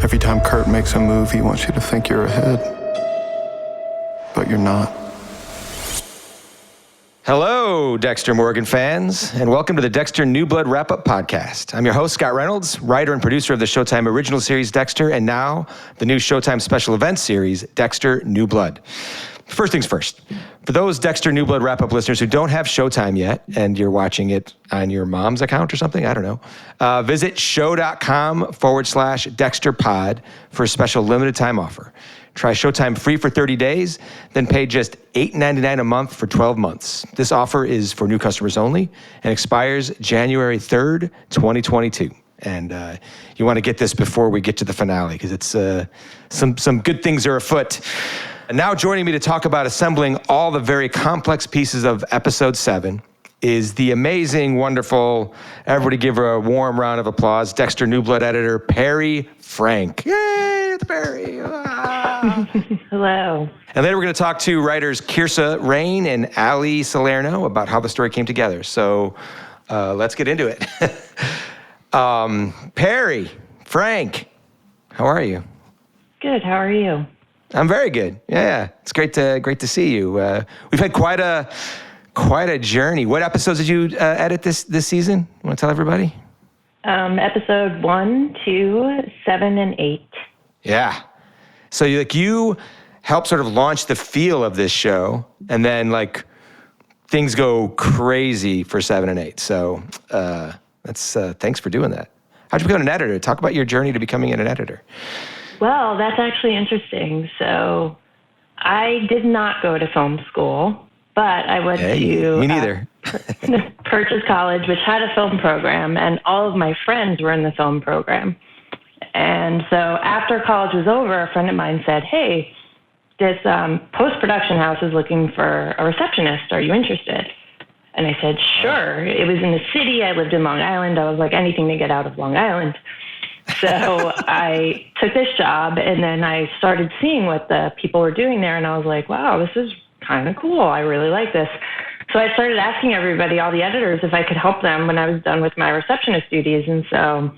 Every time Kurt makes a move, he wants you to think you're ahead. But you're not. Hello, Dexter Morgan fans, and welcome to the Dexter New Blood Wrap-Up Podcast. I'm your host, Scott Reynolds, writer and producer of the Showtime original series, Dexter, and now the new Showtime special events series, Dexter New Blood. First things first, for those Dexter New Blood Wrap-Up listeners who don't have Showtime yet, and you're watching it on your mom's account or something, I don't know, visit show.com/DexterPod for a special limited time offer. Try Showtime free for 30 days, then pay just $8.99 a month for 12 months. This offer is for new customers only and expires January 3rd, 2022. And you want to get this before we get to the finale because it's some good things are afoot. And now joining me to talk about assembling all the very complex pieces of episode 7 is the amazing, wonderful, everybody give her a warm round of applause, Dexter New Blood editor, Perri Frank. Yay, it's Perri. Ah. Hello. And later we're going to talk to writers Kirsa, Rein, and Salerno about how the story came together. So let's get into it. Perri, Frank, how are you? Good, how are you? I'm very good. Yeah, it's great to see you. We've had quite a journey. What episodes did you edit this season? Want to tell everybody? Episode 1, 2, 7, and 8. Yeah. So you help sort of launch the feel of this show, and then things go crazy for 7 and 8. So that's thanks for doing that. How'd you become an editor? Talk about your journey to becoming an editor. Well, that's actually interesting. So I did not go to film school, but I went to me neither. Purchase College, which had a film program, and all of my friends were in the film program. And so after college was over, a friend of mine said, hey, this post-production house is looking for a receptionist. Are you interested? And I said, sure. It was in the city. I lived in Long Island. I was like, anything to get out of Long Island. So I took this job, and then I started seeing what the people were doing there, and I was like, wow, this is kind of cool. I really like this. So I started asking everybody, all the editors, if I could help them when I was done with my receptionist duties. And so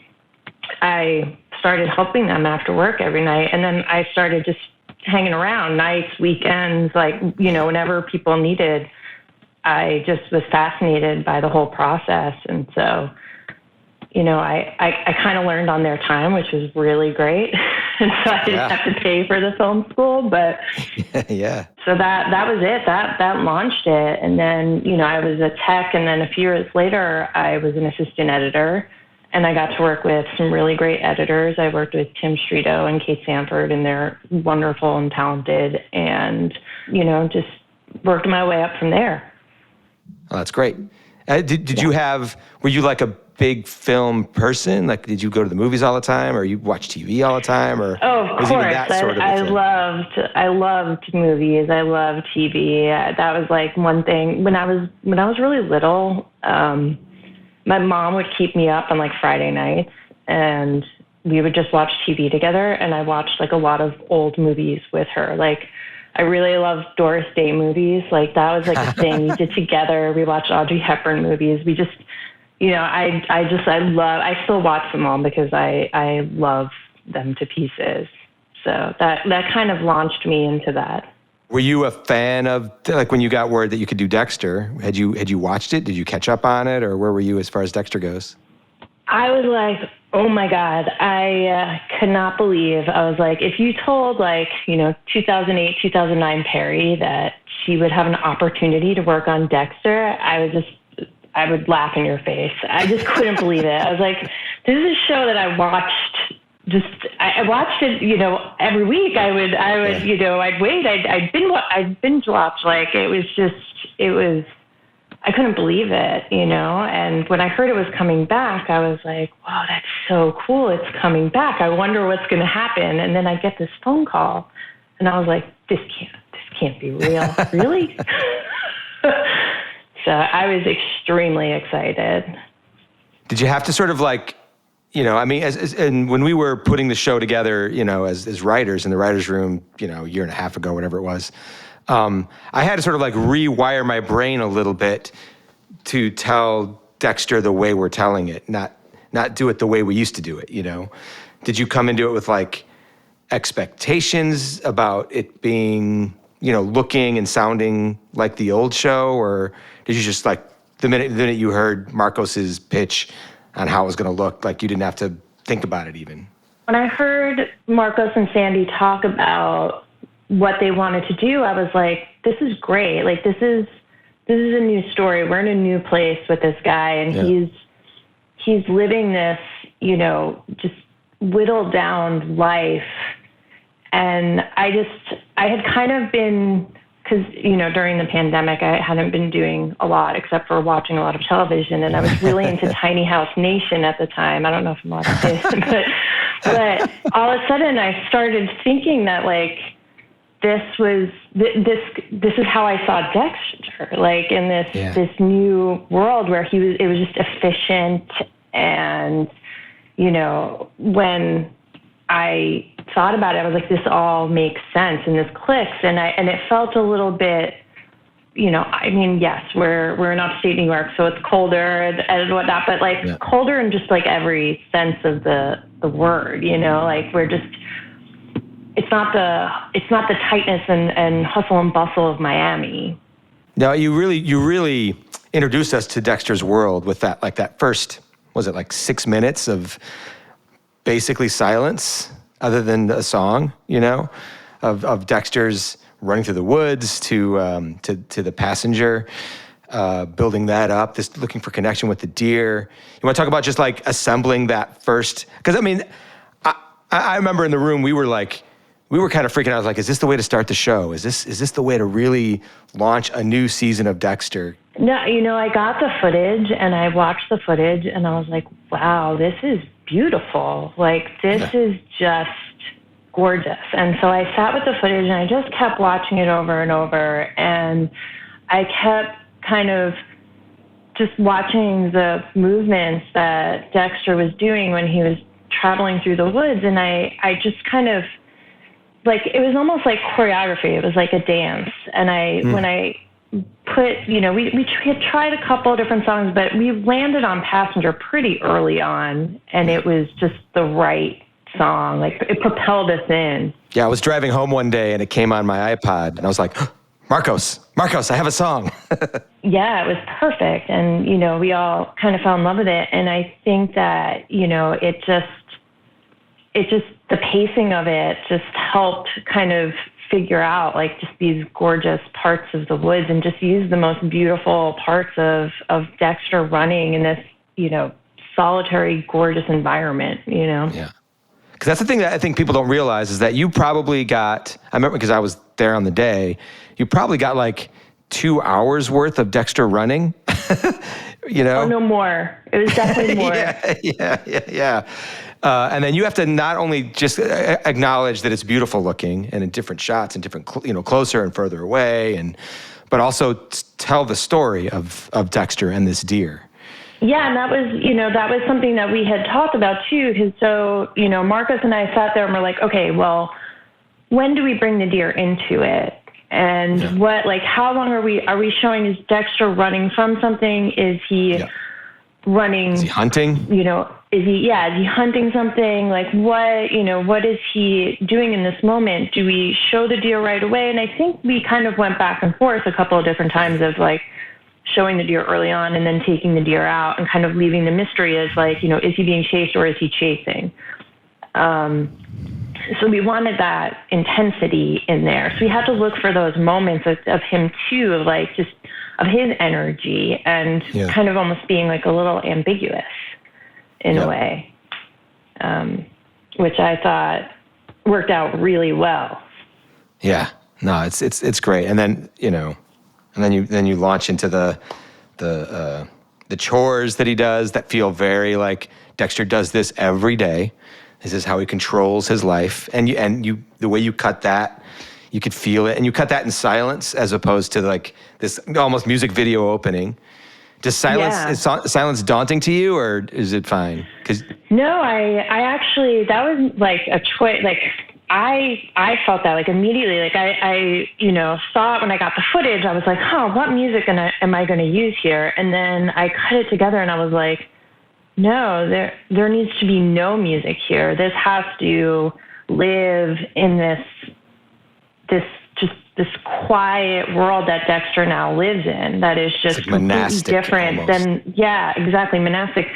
I started helping them after work every night, and then I started just hanging around nights, weekends, whenever people needed. I just was fascinated by the whole process, and so I kind of learned on their time, which was really great. And so I didn't have to pay for the film school, but yeah. So that was it. That launched it. And then, I was a tech, and then a few years later, I was an assistant editor, and I got to work with some really great editors. I worked with Tim Strito and Kate Sanford, and they're wonderful and talented, and, just worked my way up from there. Oh, that's great. Did you were you like a big film person? Did you go to the movies all the time, or you watch TV all the time, or of course? I loved movies. I loved TV. That was one thing when I was really little. My mom would keep me up on Friday nights, and we would just watch TV together. And I watched a lot of old movies with her. I really loved Doris Day movies. That was a thing we did together. We watched Audrey Hepburn movies. We just, I still watch them all because I love them to pieces. So that kind of launched me into that. Were you a fan of, when you got word that you could do Dexter, had you watched it? Did you catch up on it, or where were you as far as Dexter goes? I was like, oh my God, I could not believe. I was like, if you told 2008, 2009 Perri that she would have an opportunity to work on Dexter, I would laugh in your face. I just couldn't believe it. I was like, this is a show that I watched. I watched it, every week. I'd wait. I'd binge watch. I couldn't believe it, and when I heard it was coming back, I was like, wow, that's so cool. It's coming back. I wonder what's going to happen. And then I get this phone call, and I was like, this can't be real. Really? So I was extremely excited. Did you have to sort of and when we were putting the show together, as writers in the writer's room, a year and a half ago, whatever it was, I had to sort of rewire my brain a little bit to tell Dexter the way we're telling it, not do it the way we used to do it, did you come into it with like expectations about it being, looking and sounding like the old show, or did you just like the minute you heard Marcos's pitch on how it was going to look, like you didn't have to think about it even? When I heard Marcos and Sandy talk about what they wanted to do, I was like, this is great. Like, this is a new story. We're in a new place with this guy, and he's living this, just whittled down life. And I had kind of been, because, during the pandemic, I hadn't been doing a lot except for watching a lot of television, and I was really into Tiny House Nation at the time. I don't know if I'm allowed to say this, but all of a sudden I started thinking that, like, this is how I saw Dexter, like in this new world where it was just efficient. And, when I thought about it, I was like, this all makes sense and this clicks. And it felt a little bit, yes, we're in upstate New York, so it's colder and whatnot, but like colder in just like every sense of the word, like we're just, it's not the tightness and hustle and bustle of Miami. No, you really introduced us to Dexter's world with that first, was it like 6 minutes of basically silence other than a song, of Dexter's running through the woods to the passenger, building that up, this looking for connection with the deer. You want to talk about just like assembling that first? Because I mean, I remember in the room we were kind of freaking out. I was like, is this the way to start the show? Is this the way to really launch a new season of Dexter? No, I got the footage and I watched the footage and I was like, wow, this is beautiful. Like, this is just gorgeous. And so I sat with the footage and I just kept watching it over and over. And I kept kind of just watching the movements that Dexter was doing when he was traveling through the woods. And I just kind of, like, it was almost like choreography. It was like a dance. And when I put, we had tried a couple of different songs, but we landed on Passenger pretty early on, and it was just the right song. Like, it propelled us in. Yeah, I was driving home one day, and it came on my iPod, and I was like, Marcos, I have a song. Yeah, it was perfect, and, we all kind of fell in love with it, and I think that, it just the pacing of it just helped kind of figure out like just these gorgeous parts of the woods and just use the most beautiful parts of Dexter running in this, solitary, gorgeous environment, Yeah. Because that's the thing that I think people don't realize is that you probably got, I remember because I was there on the day, you probably got like 2 hours worth of Dexter running, Oh, no more. It was definitely more. Yeah. And then you have to not only just acknowledge that it's beautiful looking and in different shots and different, closer and further away, but also tell the story of Dexter and this deer. Yeah, and that was something that we had talked about too. Because so, Marcos and I sat there and we're like, okay, well, when do we bring the deer into it? And how long are we showing? Is Dexter running from something? Is he running? Is he hunting? Is he hunting something? Like, what is he doing in this moment? Do we show the deer right away? And I think we kind of went back and forth a couple of different times of like showing the deer early on and then taking the deer out and kind of leaving the mystery as like, is he being chased or is he chasing? So we wanted that intensity in there. So we had to look for those moments of him too, of like just of his energy and kind of almost being like a little ambiguous in a way, which I thought worked out really well. Yeah, no, it's great. And then and then you launch into the chores that he does that feel very like Dexter does this every day. This is how he controls his life, and you the way you cut that, you could feel it, and you cut that in silence as opposed to like this almost music video opening. Does silence is silence daunting to you, or is it fine? No, I actually, that was like a choice. Like I felt that like immediately. Like I saw it when I got the footage. I was like, what music am I going to use here? And then I cut it together, and I was like, no, there needs to be no music here. This has to live in this quiet world that Dexter now lives in that is just completely different than, exactly, monastic,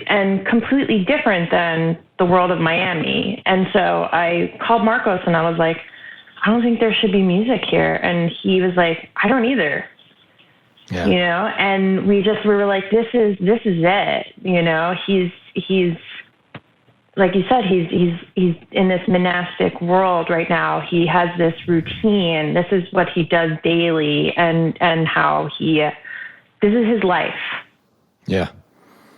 and completely different than the world of Miami. And so I called Marcos and I was like, I don't think there should be music here. And he was like, I don't either. Yeah. You know, and we were like, this is it. You know, he's like you said, he's in this monastic world right now. He has this routine. This is what he does daily, and how this is his life. Yeah.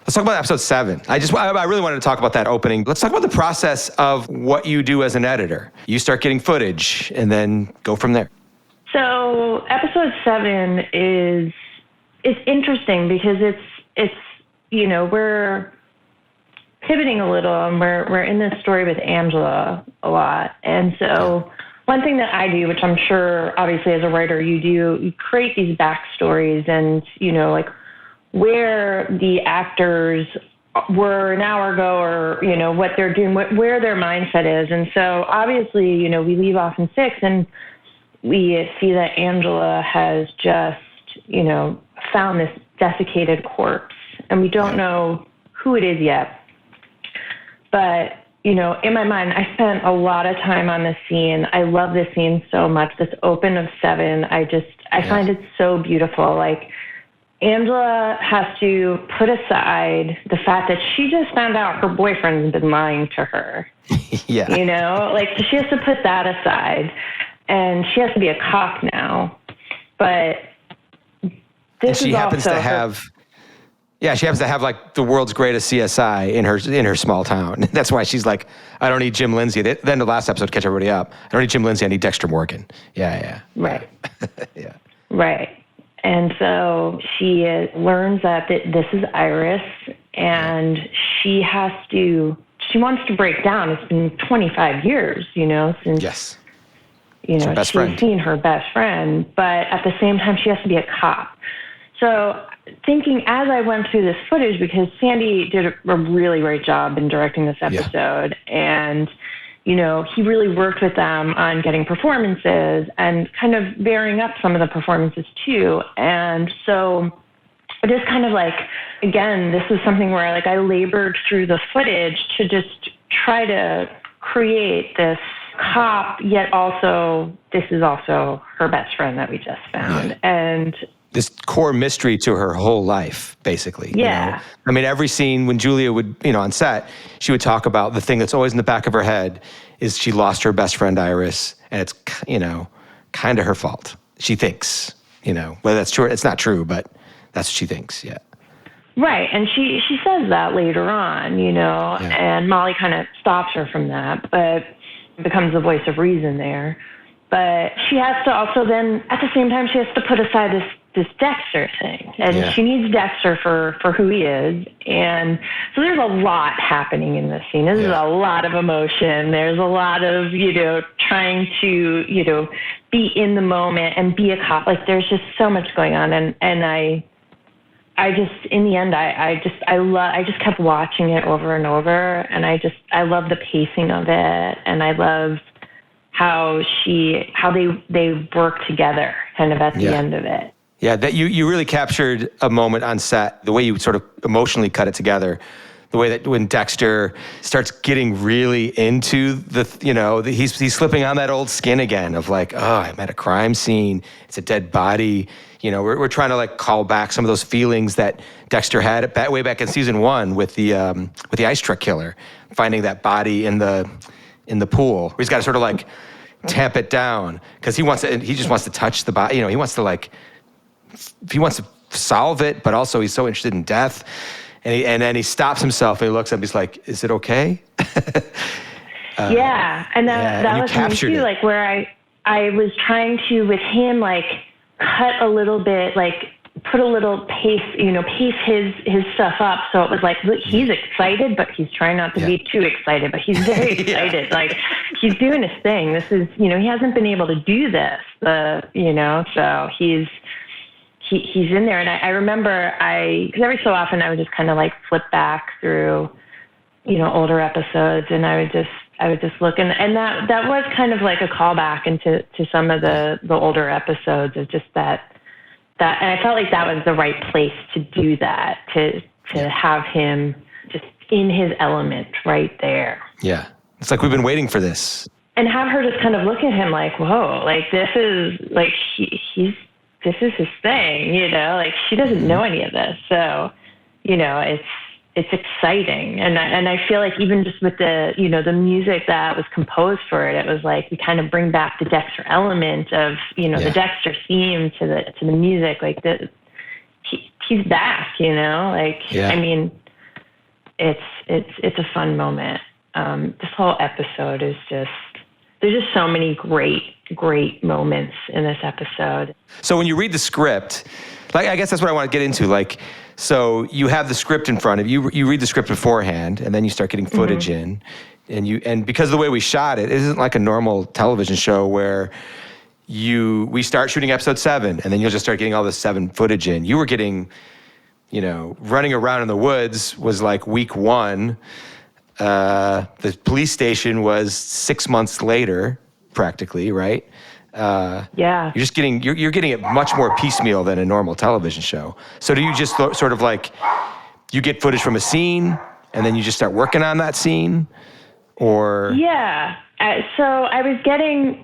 Let's talk about episode 7. I really wanted to talk about that opening. Let's talk about the process of what you do as an editor. You start getting footage and then go from there. So episode 7 is interesting because it's you know, we're pivoting a little, and we're in this story with Angela a lot. And so one thing that I do, which I'm sure obviously as a writer you do, you create these backstories and, you know, like where the actors were an hour ago, or, you know, what they're doing, where their mindset is. And so obviously, you know, we leave off in 6 and we see that Angela has just, you know, found this desiccated corpse, and we don't know who it is yet. But, you know, in my mind, I spent a lot of time on this scene. I love this scene so much. This open of 7, I find it so beautiful. Like, Angela has to put aside the fact that she just found out her boyfriend's been lying to her. Yeah. You know, like, so she has to put that aside, and she has to be a cop now. But this she happens to have... Yeah, she happens to have like the world's greatest CSI in her small town. That's why she's like, I don't need Jim Lindsay. Then the last episode, catch everybody up. I don't need Jim Lindsay. I need Dexter Morgan. Yeah. Right. Yeah. Right. And so she learns that this is Iris, and she wants to break down. It's been 25 years, you know, since you know she's seen her best friend, but at the same time she has to be a cop. So thinking as I went through this footage, because Sandy did a really great job in directing this episode, and, you know, he really worked with them on getting performances and kind of varying up some of the performances too. And so it is kind of like, again, this is something where like I labored through the footage to just try to create this cop, yet also this is also her best friend that we just found. And this core mystery to her whole life, basically. Yeah. You know? I mean, every scene when Julia would, you know, on set, she would talk about the thing that's always in the back of her head is she lost her best friend, Iris, and it's, you know, kind of her fault. She thinks, you know, whether that's true, it's not true, but that's what she thinks, yeah. Right, and she says that later on, you know, and Molly kind of stops her from that, but becomes the voice of reason there. But she has to also then, at the same time, she has to put aside this Dexter thing. And she needs Dexter for who he is. And so there's a lot happening in this scene. There's a lot of emotion. There's a lot of, you know, trying to, you know, be in the moment and be a cop. Like, there's just so much going on. And I just, in the end, I just kept watching it over and over. And I love the pacing of it. And I love how they work together kind of at the end of it. Yeah, that you really captured a moment on set, the way you sort of emotionally cut it together, the way that when Dexter starts getting really into he's slipping on that old skin again of like, oh, I'm at a crime scene, it's a dead body. You know, we're trying to like call back some of those feelings that Dexter had way back in season 1 with the ice truck killer, finding that body in the pool. Where he's got to sort of like tamp it down because he just wants to touch the body. You know, he wants to solve it, but also he's so interested in death. And then he stops himself and he looks up. He's like, "Is it okay?" And that was me too. Like where I was trying to with him like cut a little bit, like put a little pace his stuff up. So it was like, look, he's excited, but he's trying not to be too excited, but he's very excited. Like he's doing his thing. This is, you know, he hasn't been able to do this, so he he's in there. And I remember because every so often I would just kind of like flip back through, older episodes, and I would just look, and that was kind of like a callback into some of the older episodes of just that, and I felt like that was the right place to do that, to have him just in his element right there. Yeah. It's like we've been waiting for this. And have her just kind of look at him like, whoa, like this is like this is his thing, like she doesn't know any of this. So, it's exciting. And I feel like even just with the, the music that was composed for it, it was like you kind of bring back the Dexter element of, the Dexter theme to the music, like he's back, I mean, it's a fun moment. This whole episode is there's just so many great moments in this episode. So when you read the script, like, I guess that's what I want to get into. Like, so you have the script in front of you. You read the script beforehand, and then you start getting footage in, and because of the way we shot it, it isn't like a normal television show where we start shooting episode 7, and then you'll just start getting all the 7 footage in. You were getting, running around in the woods was like week 1. The police station was 6 months later, practically, right? Yeah. You're getting it much more piecemeal than a normal television show. So do you just sort of like, you get footage from a scene and then you just start working on that scene, or? Yeah. So I was getting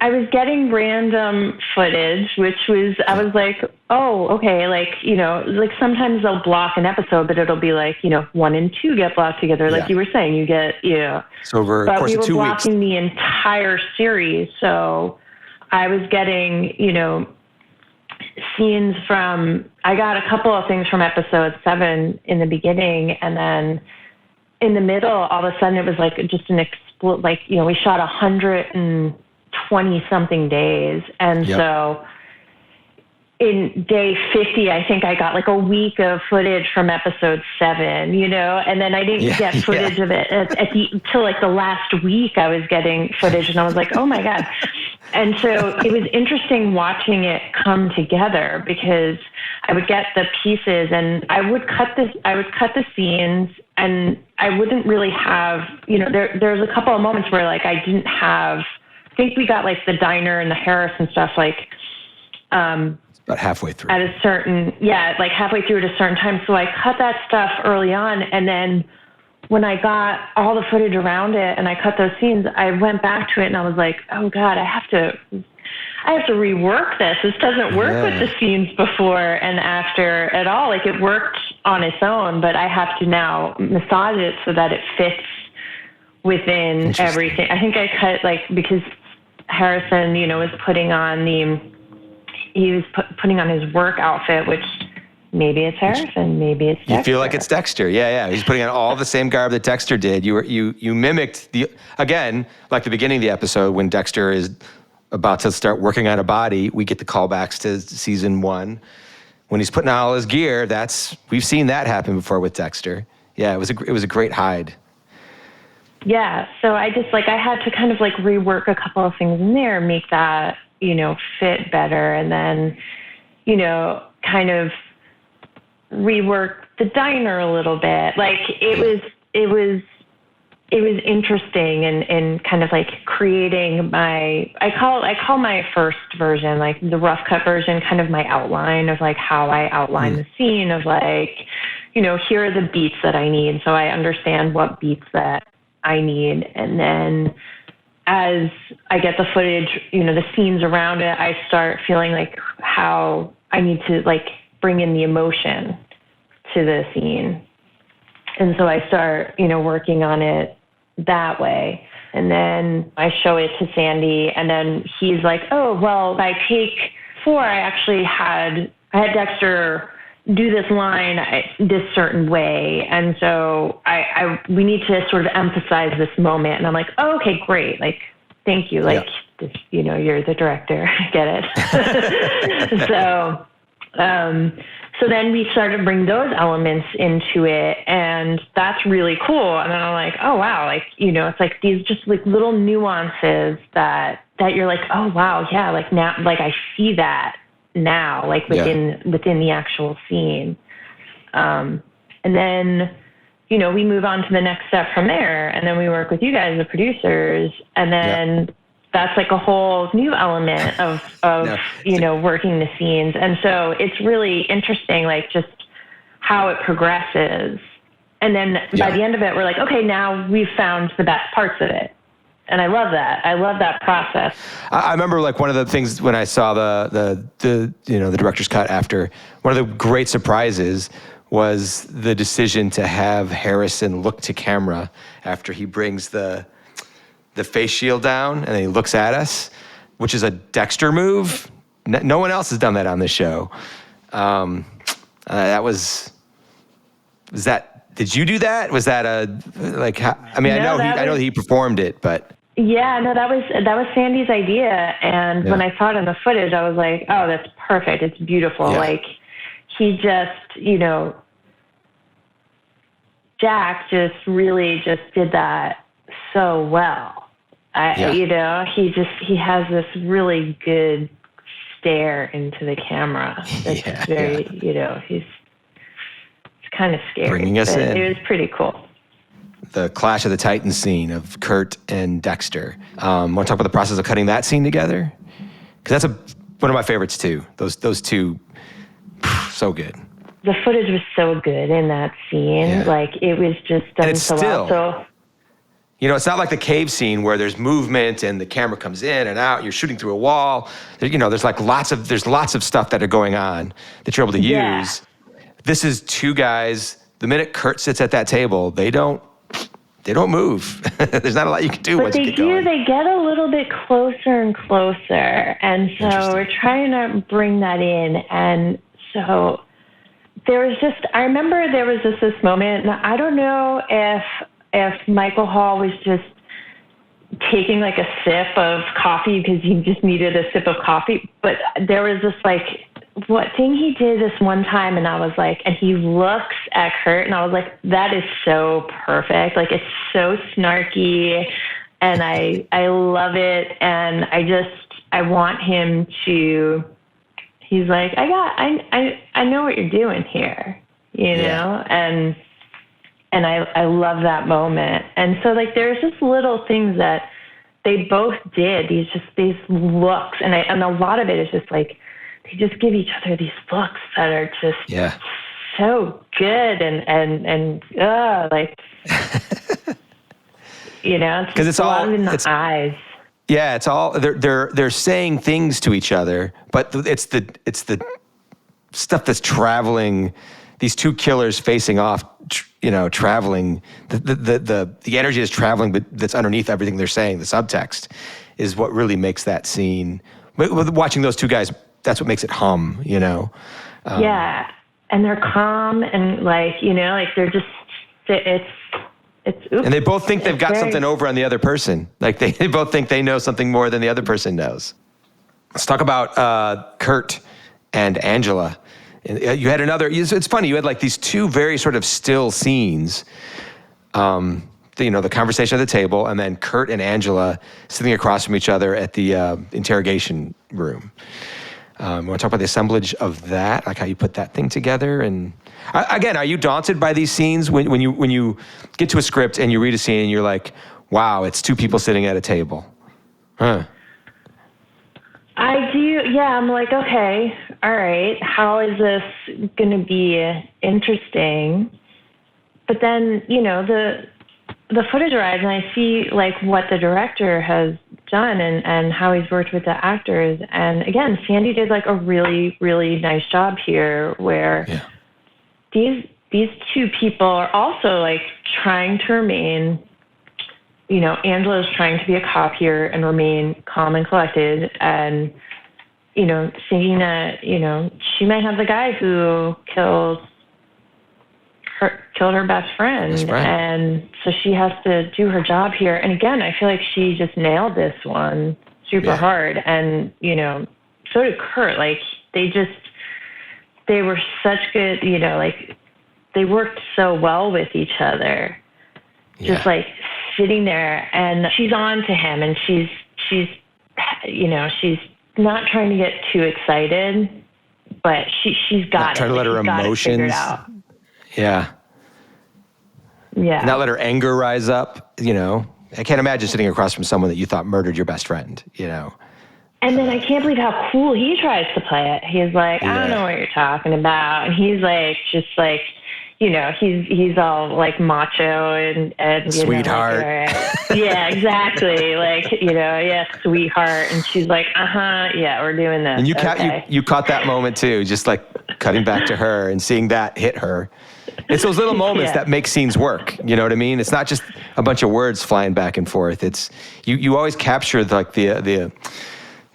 random footage, I was like, oh, okay. Like, like sometimes they'll block an episode, but it'll be like, 1 and 2 get blocked together. Like you were saying, you get, So over a course of 2 weeks. But we were blocking the entire series. So I was getting, scenes I got a couple of things from episode 7 in the beginning, and then in the middle, all of a sudden it was like just we shot 120 something days. And so in day 50, I think I got like a week of footage from episode 7, and then I didn't get footage of it until like the last week I was getting footage, and I was like, oh my God. And so it was interesting watching it come together, because I would get the pieces and I would cut the scenes, and I wouldn't really have, there's a couple of moments where like I think we got like the diner and the Harris and stuff like, about halfway through. Like halfway through at a certain time. So I cut that stuff early on, and then when I got all the footage around it and I cut those scenes, I went back to it and I was like, oh God, I have to rework this. This doesn't work with the scenes before and after at all. Like it worked on its own, but I have to now massage it so that it fits within everything. I think I cut because Harrison, was putting on putting on his work outfit, which maybe it's Harrison, maybe it's Dexter. You feel like it's Dexter. Yeah. He's putting on all the same garb that Dexter did. You mimicked again, like the beginning of the episode when Dexter is about to start working on a body. We get the callbacks to season 1 when he's putting on all his gear. We've seen that happen before with Dexter. Yeah, it was a great hide. Yeah, so I just I had to kind of rework a couple of things in there, make that fit better, and then kind of rework the diner a little bit. It was interesting and kind of creating I call my first version, the rough cut version, kind of my outline of how I outline the scene of here are the beats that I need. So I understand what beats that I need. And then as I get the footage, the scenes around it, I start feeling how I need to bring in the emotion to the scene. And so I start, working on it that way. And then I show it to Sandy, and then he's like, oh, well, by take 4, I had Dexter do this line this certain way. And so we need to sort of emphasize this moment. And I'm like, oh, okay, great. Thank you. This, you're the director. I get it. So then we started to bring those elements into it, and that's really cool. And then I'm like, oh, wow. It's these just little nuances that you're like, oh, wow. Yeah. Now, I see that now, like within the actual scene. And then, you know, we move on to the next step from there, and then we work with you guys, the producers, and then that's like a whole new element of you know, working the scenes. And so it's really interesting, like just how it progresses. And then by the end of it, we're like, okay, now we've found the best parts of it. And I love that. I love that process. I remember like one of the things when I saw the you know, the director's cut after, one of the great surprises was the decision to have Harrison look to camera after he brings the face shield down and then he looks at us, which is a Dexter move. No one else has done that on this show. Did you do that? Was that I know that he performed it, but. Yeah, no, that was Sandy's idea. And when I saw it in the footage, I was like, oh, that's perfect. It's beautiful. Yeah. Like he just, you know, Jack just really just did that so well. You know, he has this really good stare into the camera. That's very, you know, it's kind of scary. Bringing us in. It was pretty cool. The Clash of the Titans scene of Kurt and Dexter. Want to talk about the process of cutting that scene together? Because that's one of my favorites too. Those two, so good. The footage was so good in that scene. Yeah. Like it was just done so well. So, you know, it's not like the cave scene where there's movement and the camera comes in and out. You're shooting through a wall. You know, there's lots of stuff that are going on that you're able to use. This is two guys. The minute Kurt sits at that table, they don't move. There's not a lot you can do once you get going. They get a little bit closer and closer. And so we're trying to bring that in. And so I remember there was this moment, and I don't know if Michael Hall was just taking like a sip of coffee because he just needed a sip of coffee, but there was this like, what thing he did this one time, and I was like, and he looks at Kurt, and I was like, that is so perfect. Like, it's so snarky, and I love it, and I want him to, he's like, I know what you're doing here, you know, and I love that moment. And so, like, there's just little things that they both did, these looks, and a lot of it is just like, they just give each other these looks that are just so good and like, you know, because it's all in the eyes. Yeah, it's all they're saying things to each other, but it's the stuff that's traveling. These two killers facing off, you know, traveling. The energy is traveling, but that's underneath everything they're saying. The subtext is what really makes that scene. With watching those two guys, that's what makes it hum, you know? Yeah, and they're calm and like, you know, like they're just, it's and they both think they've got something over on the other person. Like they both think they know something more than the other person knows. Let's talk about Kurt and Angela. You had it's funny, you had like these two very sort of still scenes. You know, the conversation at the table, and then Kurt and Angela sitting across from each other at the interrogation room. You want to talk about the assemblage of that, like how you put that thing together? And again, are you daunted by these scenes when you get to a script and you read a scene and you're like, wow, it's two people sitting at a table? Huh. I do, yeah. I'm like, okay, all right, how is this going to be interesting? But then, you know, the footage arrives and I see like what the director has done and how he's worked with the actors. And again, Sandy did like a really, really nice job here where these two people are also like trying to remain, you know, Angela's trying to be a cop here and remain calm and collected. And, you know, Selena, you know, she might have the guy who killed her best friend. And so she has to do her job here. And again, I feel like she just nailed this one super hard. And, you know, so did Kurt. Like, they were such good, you know, like, they worked so well with each other. Just like sitting there, and she's on to him, and she's, you know, she's not trying to get too excited. but she's got it. Try to let her emotions. Yeah. Yeah. Not let her anger rise up, you know. I can't imagine sitting across from someone that you thought murdered your best friend, you know. And then I can't believe how cool he tries to play it. He's like, I don't know what you're talking about. And he's like, just like, you know, he's all like macho and sweetheart. Yeah, exactly. Like, you know, yeah, sweetheart. And she's like, yeah, we're doing this. And you caught that moment too, just like cutting back to her and seeing that hit her. It's those little moments that make scenes work. You know what I mean? It's not just a bunch of words flying back and forth. It's you always capture like the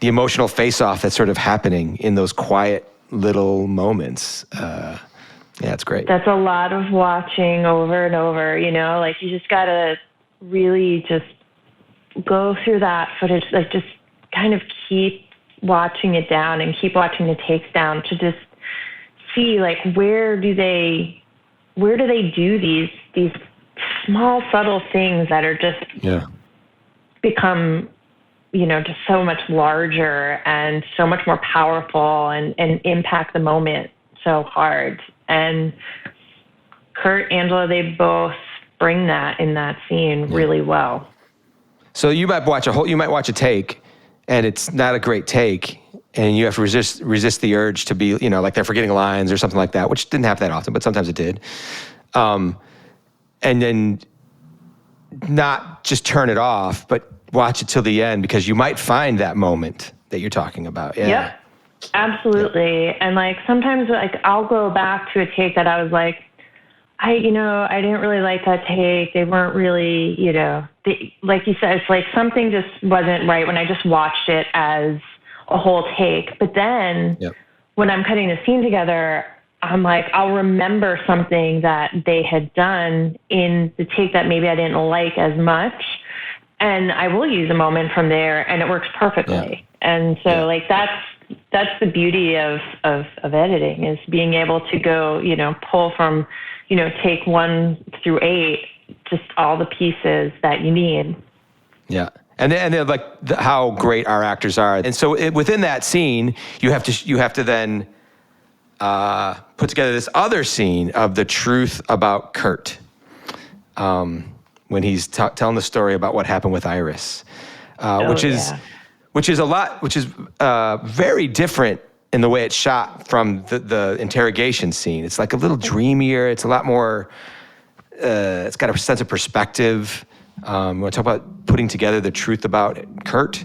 emotional face-off that's sort of happening in those quiet little moments. Yeah, it's great. That's a lot of watching over and over, you know, like you just got to really just go through that footage, like just kind of keep watching it down and keep watching the takes down to just see like where do they do these small subtle things that are just become, you know, just so much larger and so much more powerful and impact the moment so hard. And Kurt, Angela, they both bring that in that scene really well. So you might watch a take and it's not a great take and you have to resist the urge to be, you know, like they're forgetting lines or something like that, which didn't happen that often, but sometimes it did. And then not just turn it off, but watch it till the end because you might find that moment that you're talking about. Yeah. Yep. Absolutely. Yep. And like sometimes like I'll go back to a take that I was like, I didn't really like that take. They weren't really, you know, like you said, it's like something just wasn't right when I just watched it as a whole take. But then when I'm cutting the scene together, I'm like, I'll remember something that they had done in the take that maybe I didn't like as much. And I will use a moment from there and it works perfectly. Yeah. And so like that's the beauty of editing is being able to go, you know, pull from, you know, take 1 through 8, just all the pieces that you need. Yeah. And then like how great our actors are. And so within that scene, you have to then put together this other scene of the truth about Kurt. When he's telling the story about what happened with Iris, which is very different in the way it's shot from the interrogation scene. It's like a little dreamier. It's a lot more. It's got a sense of perspective. We want to talk about putting together the truth about Kurt,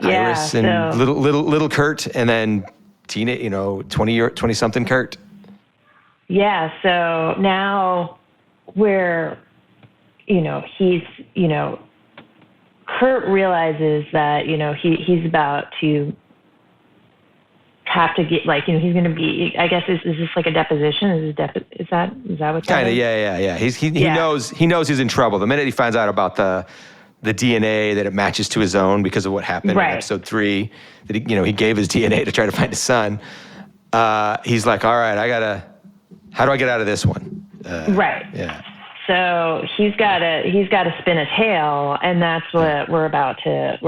Iris, and little Kurt, and then 20-something Kurt. Yeah. So now we're. You know, Kurt realizes that, you know, he's about to have to get, like, you know, he's going to be, I guess, is this like a deposition? Is that what's kind of? Yeah. He knows he's in trouble. The minute he finds out about the DNA, that it matches to his own because of what happened in episode 3, that he gave his DNA to try to find his son. He's like, all right, how do I get out of this one? Right. Yeah. So he's got to spin a tale, and that's what we're about to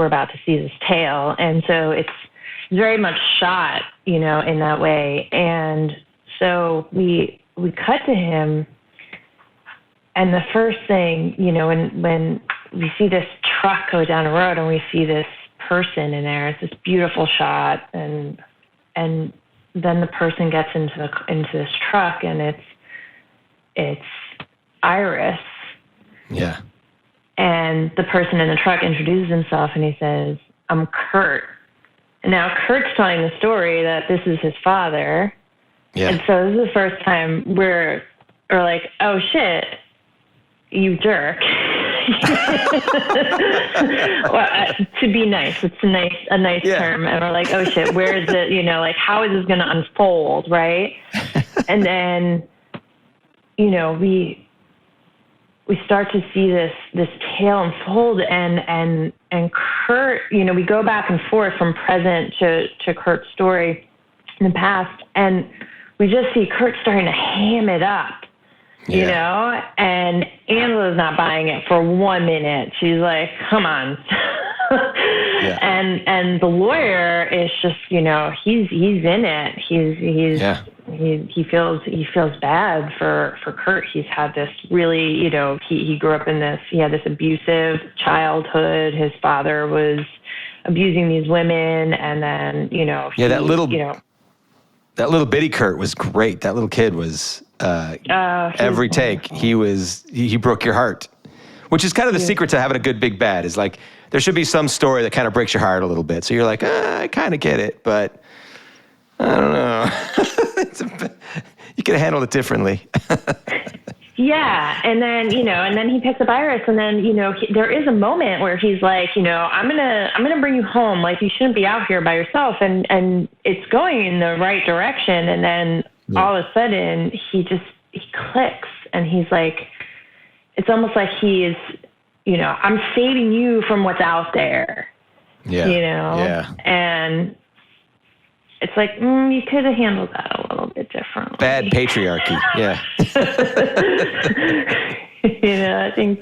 see, this tale. And so it's very much shot, you know, in that way. And so we cut to him, and the first thing, you know, when we see this truck go down the road and we see this person in there, it's this beautiful shot, and then the person gets into this truck, and it's Iris. Yeah. And the person in the truck introduces himself and he says, I'm Kurt. And now Kurt's telling the story that this is his father. Yeah. And so this is the first time we're like, oh shit, you jerk. Well, to be nice. It's a nice term. And we're like, oh shit, where is it? You know, like how is this going to unfold? Right. And then, you know, we start to see this tale unfold, and Kurt, you know, we go back and forth from present to Kurt's story in the past, and we just see Kurt starting to ham it up, you know, and Angela's not buying it for 1 minute. She's like, come on. And the lawyer is just, he's in it. He feels bad for Kurt. He's had this really, he grew up he had this abusive childhood. His father was abusing these women, and then, that little bitty Kurt was great. That little kid was, every take, he broke your heart. Which is kind of the secret to having a good big bad, is like, there should be some story that kind of breaks your heart a little bit. So you're like, I kind of get it, but I don't know. You could have handled it differently. Yeah. And then, he picks up Iris, and then, there is a moment where he's like, I'm going to bring you home. Like, you shouldn't be out here by yourself. And it's going in the right direction. And then all of a sudden he clicks, and he's like, it's almost like he is, I'm saving you from what's out there. Yeah. Yeah. And it's like, you could have handled that a little bit differently. Bad patriarchy. Yeah. I think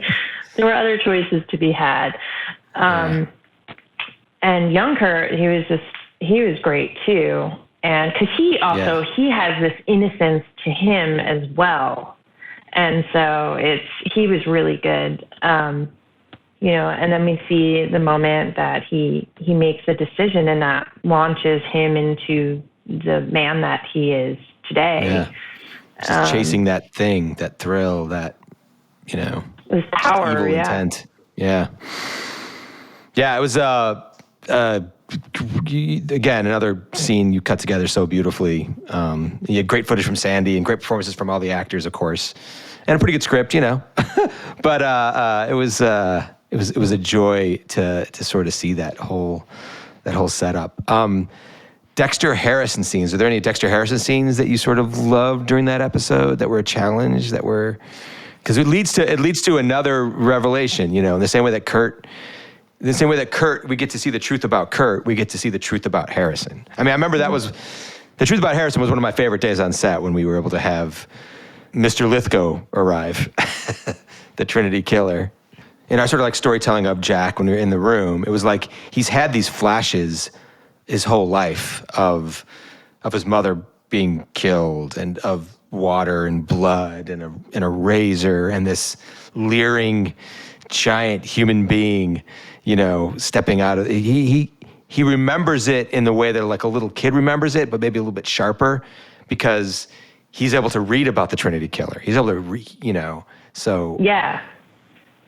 there were other choices to be had. And young Kurt, he was great too. And cause he has this innocence to him as well. And so he was really good. And then we see the moment that he makes a decision, and that launches him into the man that he is today. Yeah. Just chasing that thing, that thrill, that, his power, evil intent. Yeah. Yeah. It was, again, another scene you cut together so beautifully. You had great footage from Sandy and great performances from all the actors, of course, and a pretty good script, But it was a joy to sort of see that whole setup. Dexter Harrison scenes. Are there any Dexter Harrison scenes that you sort of loved during that episode that were a challenge? Because it leads to another revelation. In the same way that Kurt, we get to see the truth about Kurt, we get to see the truth about Harrison. I mean, I remember the truth about Harrison was one of my favorite days on set, when we were able to have Mr. Lithgow arrive, the Trinity killer. In our sort of like storytelling of Jack, when we were in the room, it was like he's had these flashes his whole life of his mother being killed, and of water and blood and a razor, and this leering giant human being, stepping out of he remembers it in the way that like a little kid remembers it, but maybe a little bit sharper, because he's able to read about the Trinity killer. He's able to read, so yeah.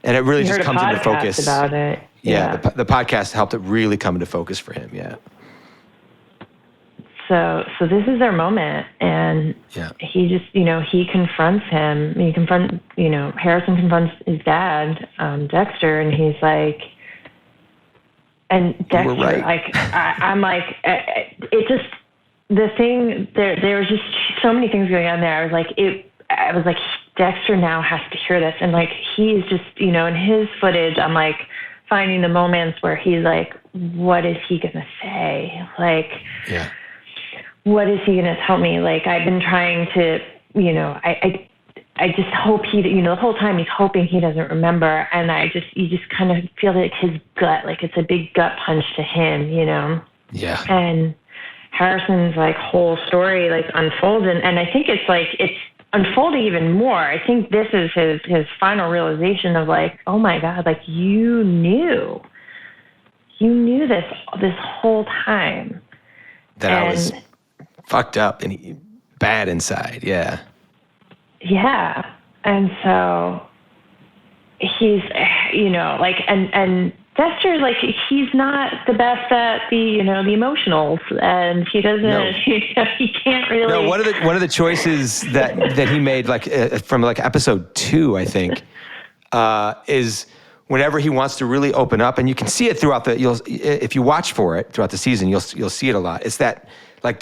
And it really just comes into focus about it. Yeah. The podcast helped it really come into focus for him. Yeah. So this is their moment, and he just, he confronts him. Harrison confronts his dad, Dexter, and he's like, and Dexter, you were right. like, I'm like, it just, the thing, there was just so many things going on there. I was like, Dexter now has to hear this. And like, he's just, in his footage, I'm like finding the moments where he's like, what is he going to say? Like, what is he going to tell me? Like, I've been trying to, I just hope the whole time he's hoping he doesn't remember. And you just kind of feel like his gut, like it's a big gut punch to him, Yeah. And Harrison's like whole story like unfolds. And I think it's unfolding even more. I think this is his final realization of like, oh my God, like you knew this whole time. That I was fucked up and bad inside. Yeah. Yeah. And so he's, like, and Dexter, like, he's not the best at the emotionals, and he doesn't, he can't really. No, one of the choices that he made, like, from like episode 2, I think, is whenever he wants to really open up, and you can see it throughout if you watch for it throughout the season, you'll see it a lot. It's that, like,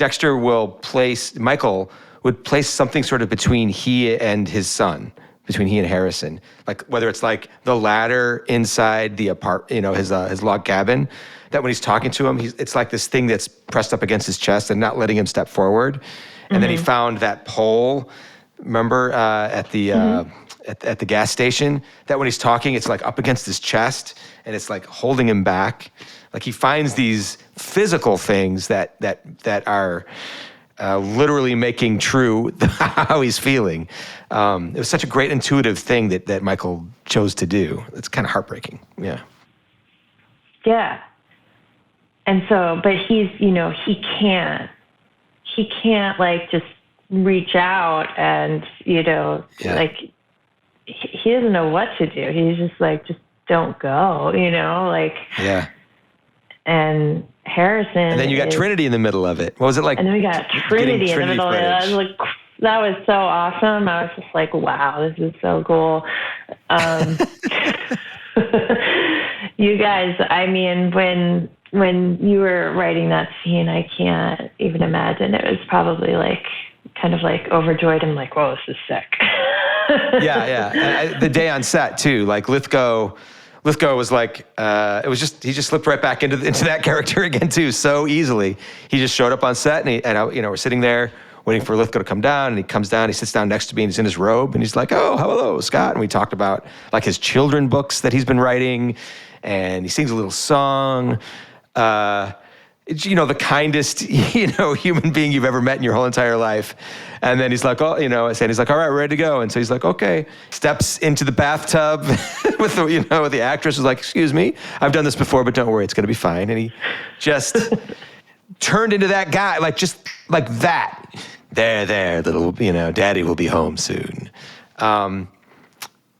Michael would place something sort of between he and his son, between he and Harrison, like whether it's like the ladder inside the his log cabin, that when he's talking to him, it's like this thing that's pressed up against his chest and not letting him step forward. And then he found that pole, remember, at the at the gas station, that when he's talking, it's like up against his chest and it's like holding him back. Like he finds these physical things that are literally making true how he's feeling. It was such a great intuitive thing that Michael chose to do. It's kind of heartbreaking. Yeah. Yeah. And so, but he's, he can't like just reach out and, like he doesn't know what to do. He's just like, just don't go, like. Yeah. And Harrison. And then you got Trinity in the middle of it. What was it like? And then we got Trinity in the middle of it. I was like, that was so awesome. I was just like, wow, this is so cool. You guys, I mean, when you were writing that scene, I can't even imagine. It was probably like, kind of like overjoyed. I'm like, whoa, this is sick. Yeah. And the day on set too, like Lithgow was like, he just slipped right back into that character again too, so easily. He just showed up on set and we're sitting there waiting for Lithgow to come down, and he comes down, he sits down next to me, and he's in his robe, and he's like, oh, hello, Scott. And we talked about like his children books that he's been writing, and he sings a little song. The kindest, human being you've ever met in your whole entire life. And then he's like, he's like, all right, we're ready to go. And so he's like, okay. Steps into the bathtub with the actress who's like, excuse me, I've done this before, but don't worry, it's going to be fine. And he just turned into that guy, like just like that. There, little, daddy will be home soon.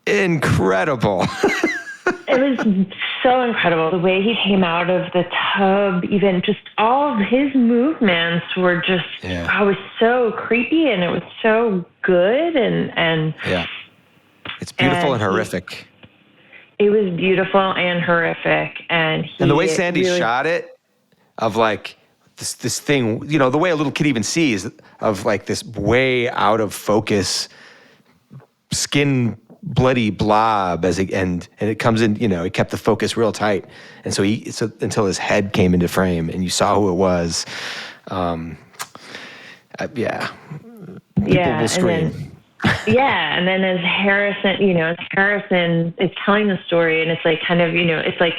Incredible. It was so incredible. The way he came out of the tub, even just all of his movements were just, it was so creepy, and it was so good. And yeah, it's beautiful and horrific. It was beautiful and horrific. And the way Sandy shot it, of like this thing, the way a little kid even sees, of like this way out of focus skin bloody blob and it comes in, he kept the focus real tight. And so until his head came into frame and you saw who it was. People will scream. And then as Harrison is telling the story, and it's like kind of, it's like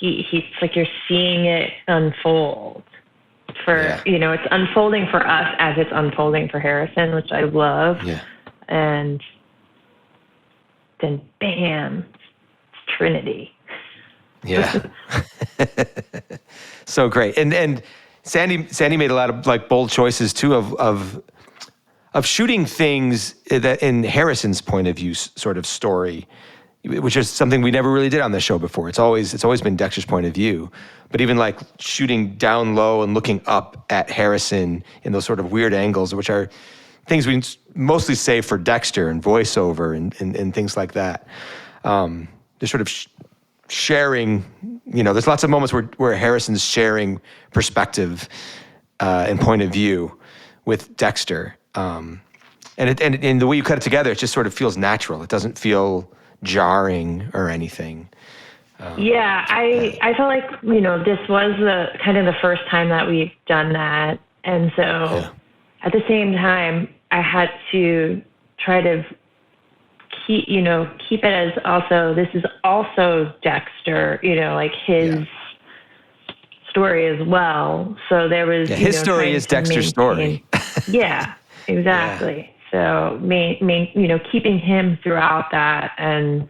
he's like you're seeing it unfold it's unfolding for us as it's unfolding for Harrison, which I love. Yeah. And then bam, it's Trinity. Yeah. So great. And Sandy made a lot of like bold choices too of shooting things that in Harrison's point of view sort of story, which is something we never really did on the show before. It's always been Dexter's point of view. But even like shooting down low and looking up at Harrison in those sort of weird angles, which are things we mostly save for Dexter and voiceover and things like that. They're sort of sharing, there's lots of moments where Harrison's sharing perspective and point of view with Dexter. And the way you cut it together, it just sort of feels natural. It doesn't feel jarring or anything. I felt like, this was the kind of the first time that we've done that. And so at the same time, I had to try to keep it as also, this is also Dexter, like his story as well. So there was, his story is Dexter's story. Yeah, exactly. Yeah. So, keeping him throughout that, and,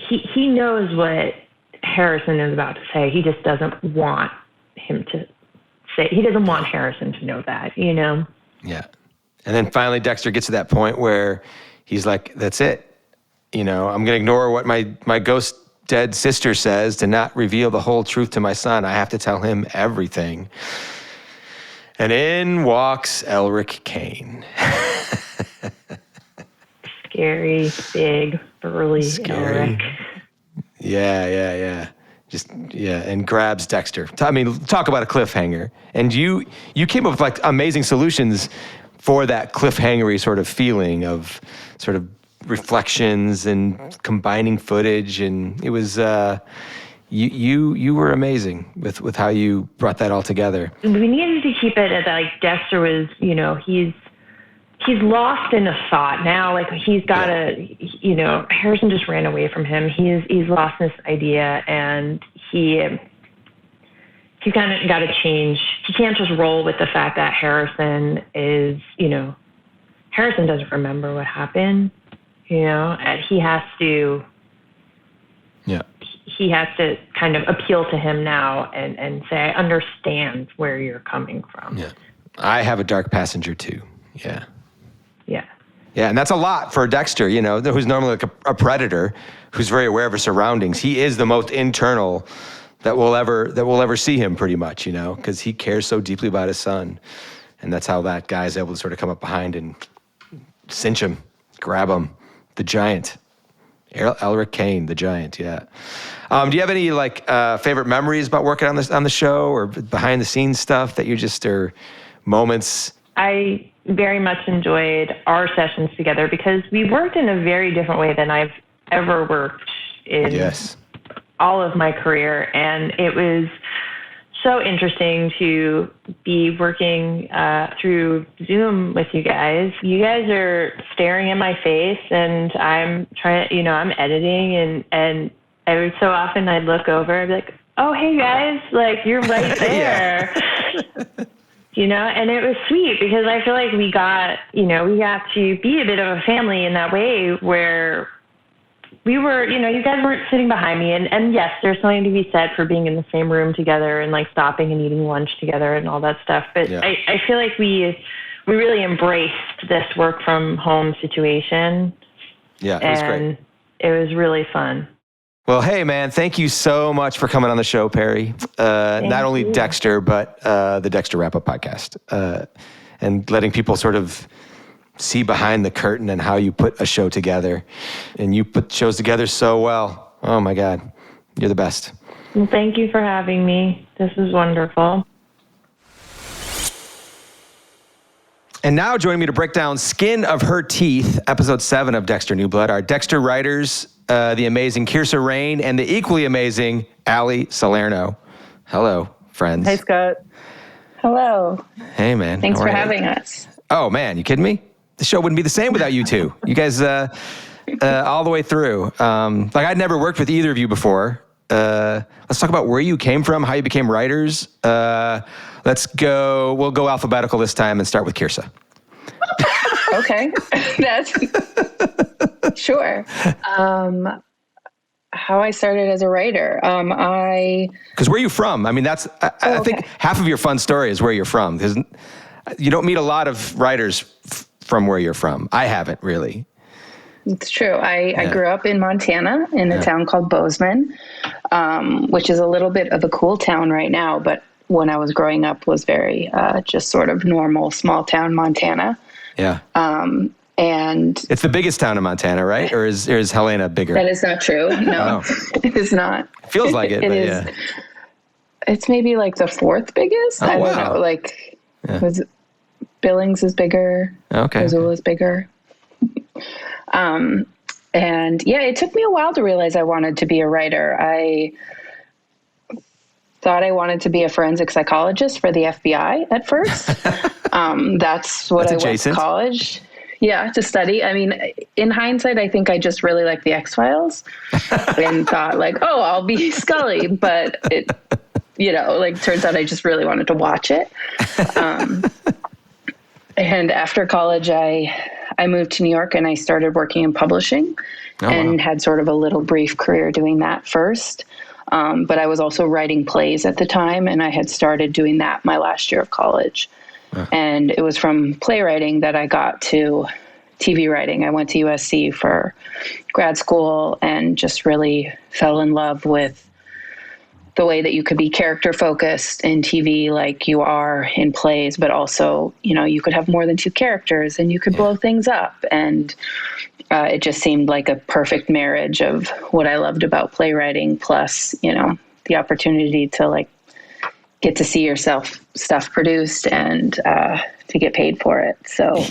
he knows what Harrison is about to say. He just doesn't want him to say, he doesn't want Harrison to know that, Yeah. And then finally Dexter gets to that point where he's like, that's it. I'm going to ignore what my ghost dead sister says to not reveal the whole truth to my son. I have to tell him everything. And in walks Elric Kane. Scary, big, burly Elric. Yeah. And grabs Dexter. I mean, talk about a cliffhanger. And you came up with like amazing solutions for that cliffhangery sort of feeling of sort of reflections and combining footage, and it was you were amazing with how you brought that all together. We needed to keep it at like Dexter was, he's lost in a thought now. Like he's got Harrison just ran away from him. He's lost this idea, and he's kind of got to change. He can't just roll with the fact that Harrison doesn't remember what happened, and he has to kind of appeal to him now and say, I understand where you're coming from. Yeah. I have a dark passenger too. Yeah. Yeah. Yeah, and that's a lot for Dexter, who's normally like a predator, who's very aware of his surroundings. He is the most internal that we'll ever see him, pretty much, because he cares so deeply about his son. And that's how that guy is able to sort of come up behind and cinch him, grab him. The giant. Elric Kane, the giant, yeah. Do you have any favorite memories about working on the show, or behind the scenes stuff that you just, or moments? I very much enjoyed our sessions together because we worked in a very different way than I've ever worked in all of my career. And it was so interesting to be working through Zoom with you guys. You guys are staring in my face, and I'm trying, I'm editing, and every so often I'd look over and be like, oh, hey guys, like you're right there. And it was sweet because I feel like we got to be a bit of a family in that way where we were, you guys weren't sitting behind me. And yes, there's something to be said for being in the same room together and like stopping and eating lunch together and all that stuff. But I feel like we really embraced this work from home situation. Yeah, it was great. It was really fun. Well, hey, man, thank you so much for coming on the show, Perri. Not only Dexter, but the Dexter Wrap-Up podcast. And letting people sort of see behind the curtain and how you put a show together. And you put shows together so well. Oh, my God. You're the best. Well, thank you for having me. This is wonderful. And now joining me to break down Skin of Her Teeth, episode 7 of Dexter New Blood, are Dexter writers, the amazing Kirsa Rein, and the equally amazing Allie Salerno. Hello, friends. Hey, Scott. Hello. Hey, man. Thanks for having us. Oh, man, you kidding me? The show wouldn't be the same without you two. You guys, all the way through. I'd never worked with either of you before. Let's talk about where you came from, how you became writers. We'll go alphabetical this time and start with Kirsa. Okay. That's sure. How I started as a writer. Because where are you from? I mean, I think half of your fun story is where you're from, because you don't meet a lot of writers from where you're from. I haven't really. It's true. I grew up in Montana in a town called Bozeman, which is a little bit of a cool town right now, but when I was growing up was very just sort of normal small town Montana. Yeah. And it's the biggest town in Montana, right? Or is Helena bigger? That is not true. No, It is not. It feels like it, but is. Yeah. It's maybe like the 4th biggest. Oh, I don't know. Billings is bigger. Okay. Missoula is bigger. And it took me a while to realize I wanted to be a writer. I thought I wanted to be a forensic psychologist for the FBI at first. That's what I went to college. Yeah, to study. I mean, in hindsight, I think I just really liked the X-Files and thought I'll be Scully. But it, turns out I just really wanted to watch it. And after college, I moved to New York and I started working in publishing had sort of a little brief career doing that first. But I was also writing plays at the time, and I had started doing that my last year of college. And it was from playwriting that I got to TV writing. I went to USC for grad school and just really fell in love with the way that you could be character focused in TV like you are in plays, but also, you could have more than 2 characters and you could blow things up. And it just seemed like a perfect marriage of what I loved about playwriting plus, the opportunity to get to see yourself stuff produced and to get paid for it. So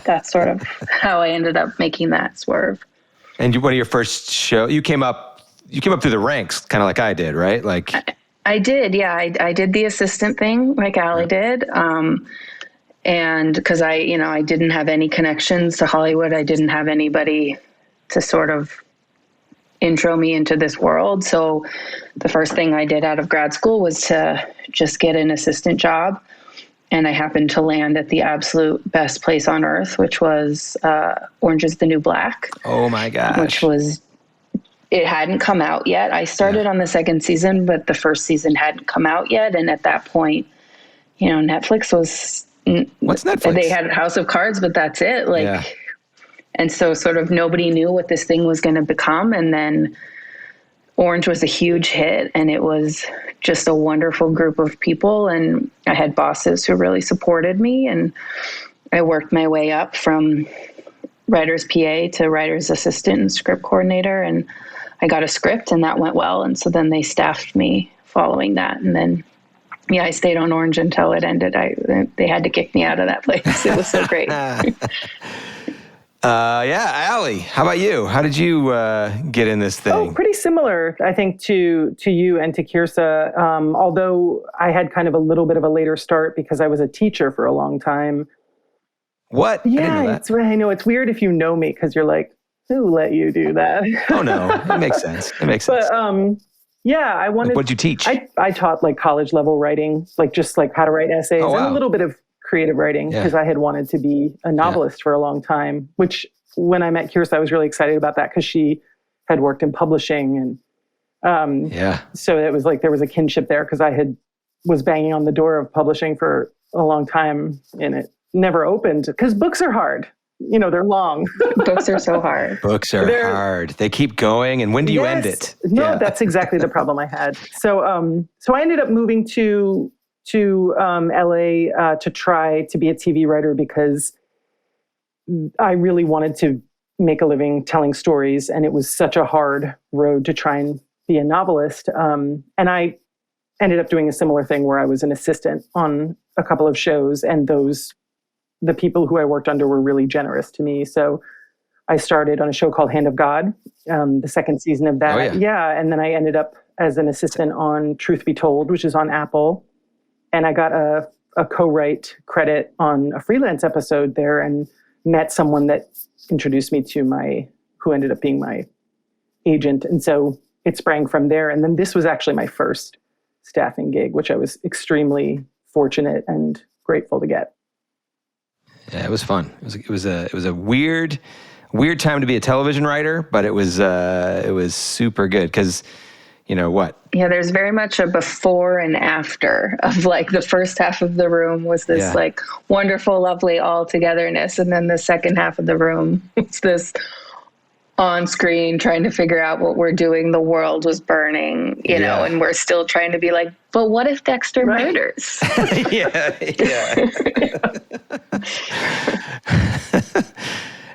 that's sort of how I ended up making that swerve. And one of your first show, you came up through the ranks, kind of like I did, right? I did, yeah. I did the assistant thing like Allie did. And because I didn't have any connections to Hollywood, I didn't have anybody to sort of intro me into this world. So the first thing I did out of grad school was to just get an assistant job. And I happened to land at the absolute best place on earth, which was Orange is the New Black. Oh my gosh. Which it hadn't come out yet. I started on the second season, but the first season hadn't come out yet. And at that point, Netflix was... What's Netflix? They had House of Cards, but that's it. And so sort of nobody knew what this thing was going to become. And then Orange was a huge hit, and it was just a wonderful group of people. And I had bosses who really supported me, and I worked my way up from writer's PA to writer's assistant and script coordinator. And I got a script, and that went well. And so then they staffed me following that. And then I stayed on Orange until it ended. They had to kick me out of that place. It was so great. Allie, how about you? How did you get in this thing? Oh, pretty similar, I think, to you and to Kirsa. Although I had kind of a little bit of a later start because I was a teacher for a long time. What? Yeah, I know. It's weird if you know me because you're like, who let you do that? Oh, no. It makes sense. But, I wanted... What'd you teach? I taught college level writing, just how to write essays and a little bit of creative writing because I had wanted to be a novelist for a long time, which when I met Kirsa, I was really excited about that because she had worked in publishing. And so it was there was a kinship there because I was banging on the door of publishing for a long time and it never opened because books are hard. They're long. Books are so hard. Books are hard. They keep going. And when do you end it? No, that's exactly the problem I had. So I ended up moving to LA to try to be a TV writer because I really wanted to make a living telling stories. And it was such a hard road to try and be a novelist. And I ended up doing a similar thing where I was an assistant on a couple of shows, and the people who I worked under were really generous to me. So I started on a show called Hand of God, the second season of that. Oh, yeah. And then I ended up as an assistant on Truth Be Told, which is on Apple. And I got a co-write credit on a freelance episode there and met someone that introduced me to who ended up being my agent. And so it sprang from there. And then this was actually my first staffing gig, which I was extremely fortunate and grateful to get. Yeah, it was fun. It was a weird time to be a television writer, but it was super good because, what? Yeah, there's very much a before and after of the first half of the room was this wonderful, lovely all togetherness, and then the second half of the room was this on screen trying to figure out what we're doing. The world was burning, you know, and we're still trying to be but what if Dexter murders?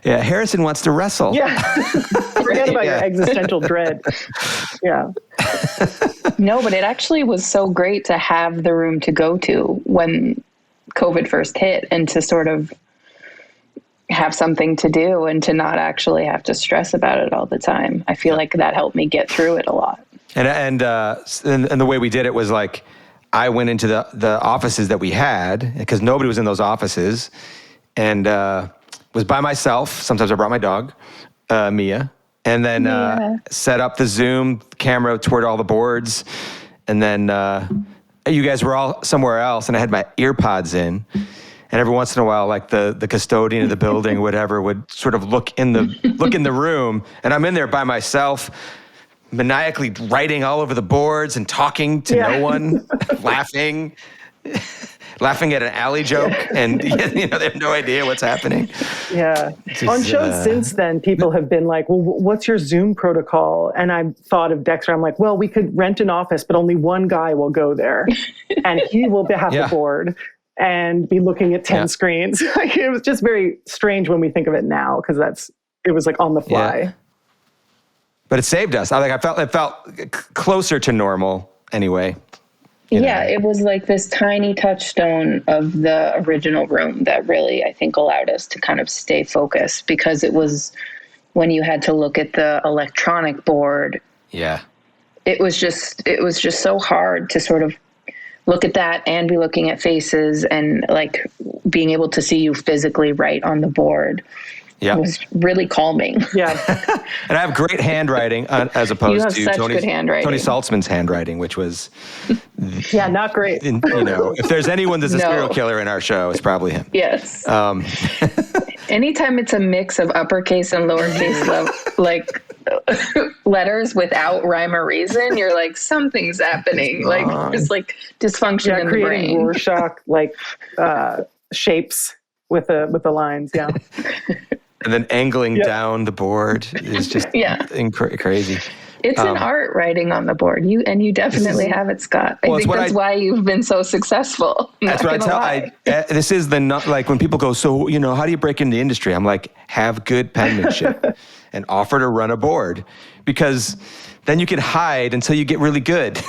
Yeah, Harrison wants to wrestle. Yeah. Forget about your existential dread. Yeah. No, but it actually was so great to have the room to go to when COVID first hit and to sort of have something to do and to not actually have to stress about it all the time. I feel like that helped me get through it a lot. And the way we did it was I went into the offices that we had because nobody was in those offices, and was by myself. Sometimes I brought my dog, Mia, and then set up the Zoom camera toward all the boards, and then you guys were all somewhere else, and I had my ear pods in. And every once in a while, the custodian of the building, whatever, would sort of look in the room, and I'm in there by myself, maniacally writing all over the boards and talking to no one, laughing at an alley joke, and they have no idea what's happening. Yeah. On shows since then, people have been like, well, what's your Zoom protocol? And I've thought of Dexter. I'm like, well, we could rent an office, but only one guy will go there, and he will have the board and be looking at 10 screens. It was just very strange when we think of it now, because it was on the fly. Yeah. But it saved us. It felt closer to normal anyway. Yeah, it was this tiny touchstone of the original room that really, I think, allowed us to kind of stay focused, because it was when you had to look at the electronic board. Yeah. It was just so hard to sort of look at that and be looking at faces, and being able to see you physically write on the board. Yeah. It was really calming. Yeah. And I have great handwriting as opposed You have to such good handwriting. Tony Saltzman's handwriting, which was, Yeah, not great. if there's anyone that's a No. serial killer in our show, it's probably him. Yes. Anytime it's a mix of uppercase and lowercase letters without rhyme or reason, you're like, something's happening. Like there's like dysfunction in the creating brain. Rorschach shapes with the lines. Yeah. And then angling down the board is just crazy. It's an art writing on the board. You definitely have it, Scott. I think that's why you've been so successful. That's what I tell. This is like when people go, so how do you break into the industry? I'm like, have good penmanship and offer to run a board, because then you can hide until you get really good.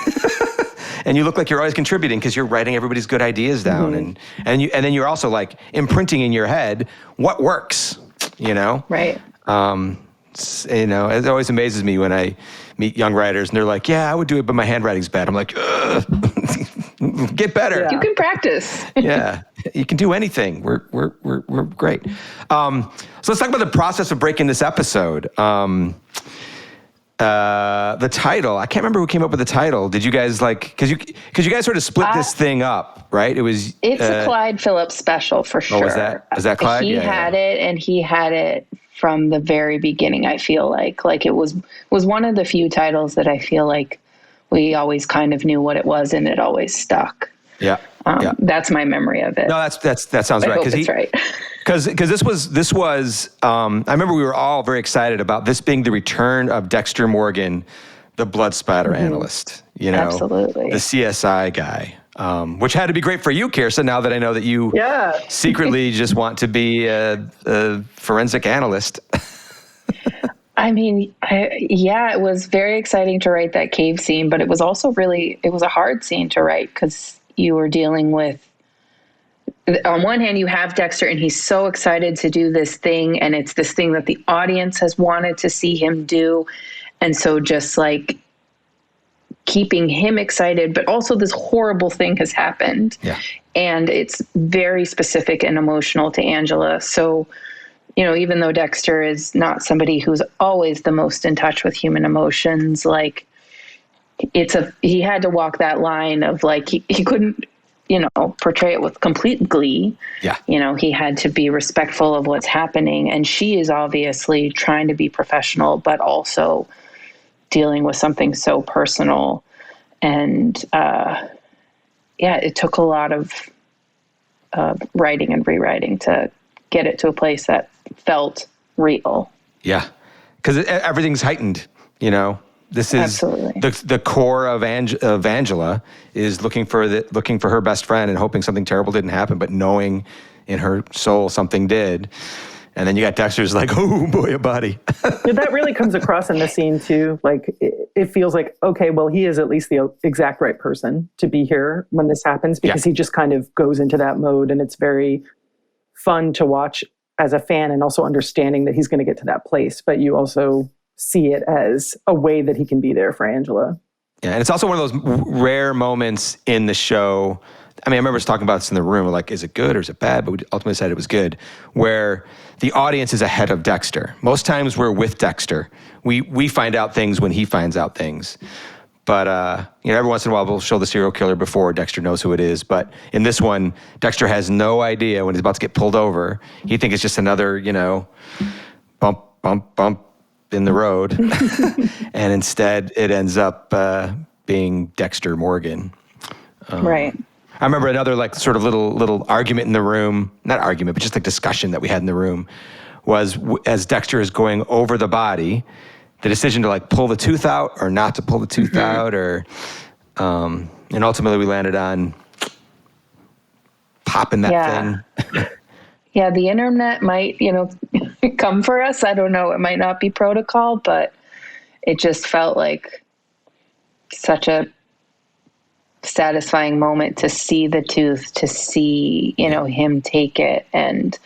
And you look like you're always contributing because you're writing everybody's good ideas down, and then you're also like imprinting in your head what works. Right. It always amazes me when I meet young writers and they're like, yeah, I would do it, but my handwriting's bad. I'm like, ugh, get better. You can practice. Yeah, you can do anything. We're great. So let's talk about the process of breaking this episode. The title, I can't remember who came up with the title. Did you guys because you guys sort of split this thing up, right? It's a Clyde Phillips special for sure. Oh, is that Clyde? He had it, and he had it from the very beginning. I feel like it was one of the few titles that I feel like we always kind of knew what it was, and it always stuck. Yeah. That's my memory of it. No, that sounds right. I hope it's right. Because this was. I remember we were all very excited about this being the return of Dexter Morgan, the blood spatter analyst. Absolutely, the CSI guy. Which had to be great for you, Kirsa, now that I know that you secretly just want to be a forensic analyst. I mean, it was very exciting to write that cave scene, but it was also it was a hard scene to write because you were dealing with, on one hand, you have Dexter and he's so excited to do this thing, and it's this thing that the audience has wanted to see him do. And so just like keeping him excited, but also this horrible thing has happened. Yeah. And it's very specific and emotional to Angela. So, even though Dexter is not somebody who's always the most in touch with human emotions, like he had to walk that line of like, he couldn't, portray it with complete glee. Yeah. He had to be respectful of what's happening. And she is obviously trying to be professional, but also dealing with something so personal. And it took a lot of writing and rewriting to get it to a place that felt real. Yeah, because everything's heightened. This is Absolutely. the core of Angela is looking for her best friend and hoping something terrible didn't happen, but knowing in her soul something did. And then you got Dexter's like, oh boy, a body. That really comes across in the scene too. Like it feels like, okay, well, he is at least the exact right person to be here when this happens, because he just kind of goes into that mode, and it's very fun to watch as a fan, and also understanding that he's going to get to that place. But you also see it as a way that he can be there for Angela. Yeah, and it's also one of those rare moments in the show. I mean, I remember us talking about this in the room. We're like, is it good or is it bad? But we ultimately said it was good, where the audience is ahead of Dexter. Most times we're with Dexter. We find out things when he finds out things. But, every once in a while we'll show the serial killer before Dexter knows who it is. But in this one, Dexter has no idea when he's about to get pulled over. He thinks it's just another, bump, bump, bump in the road. And instead it ends up being Dexter Morgan. Right. I remember another sort of little argument in the room, not argument, but just like discussion that we had in the room was as Dexter is going over the body, the decision to pull the tooth out or not to pull the tooth out, or, and ultimately we landed on popping that thing. Yeah. The internet might, come for us. I don't know. It might not be protocol, but it just felt like such a satisfying moment to see the tooth, to see, him take it. And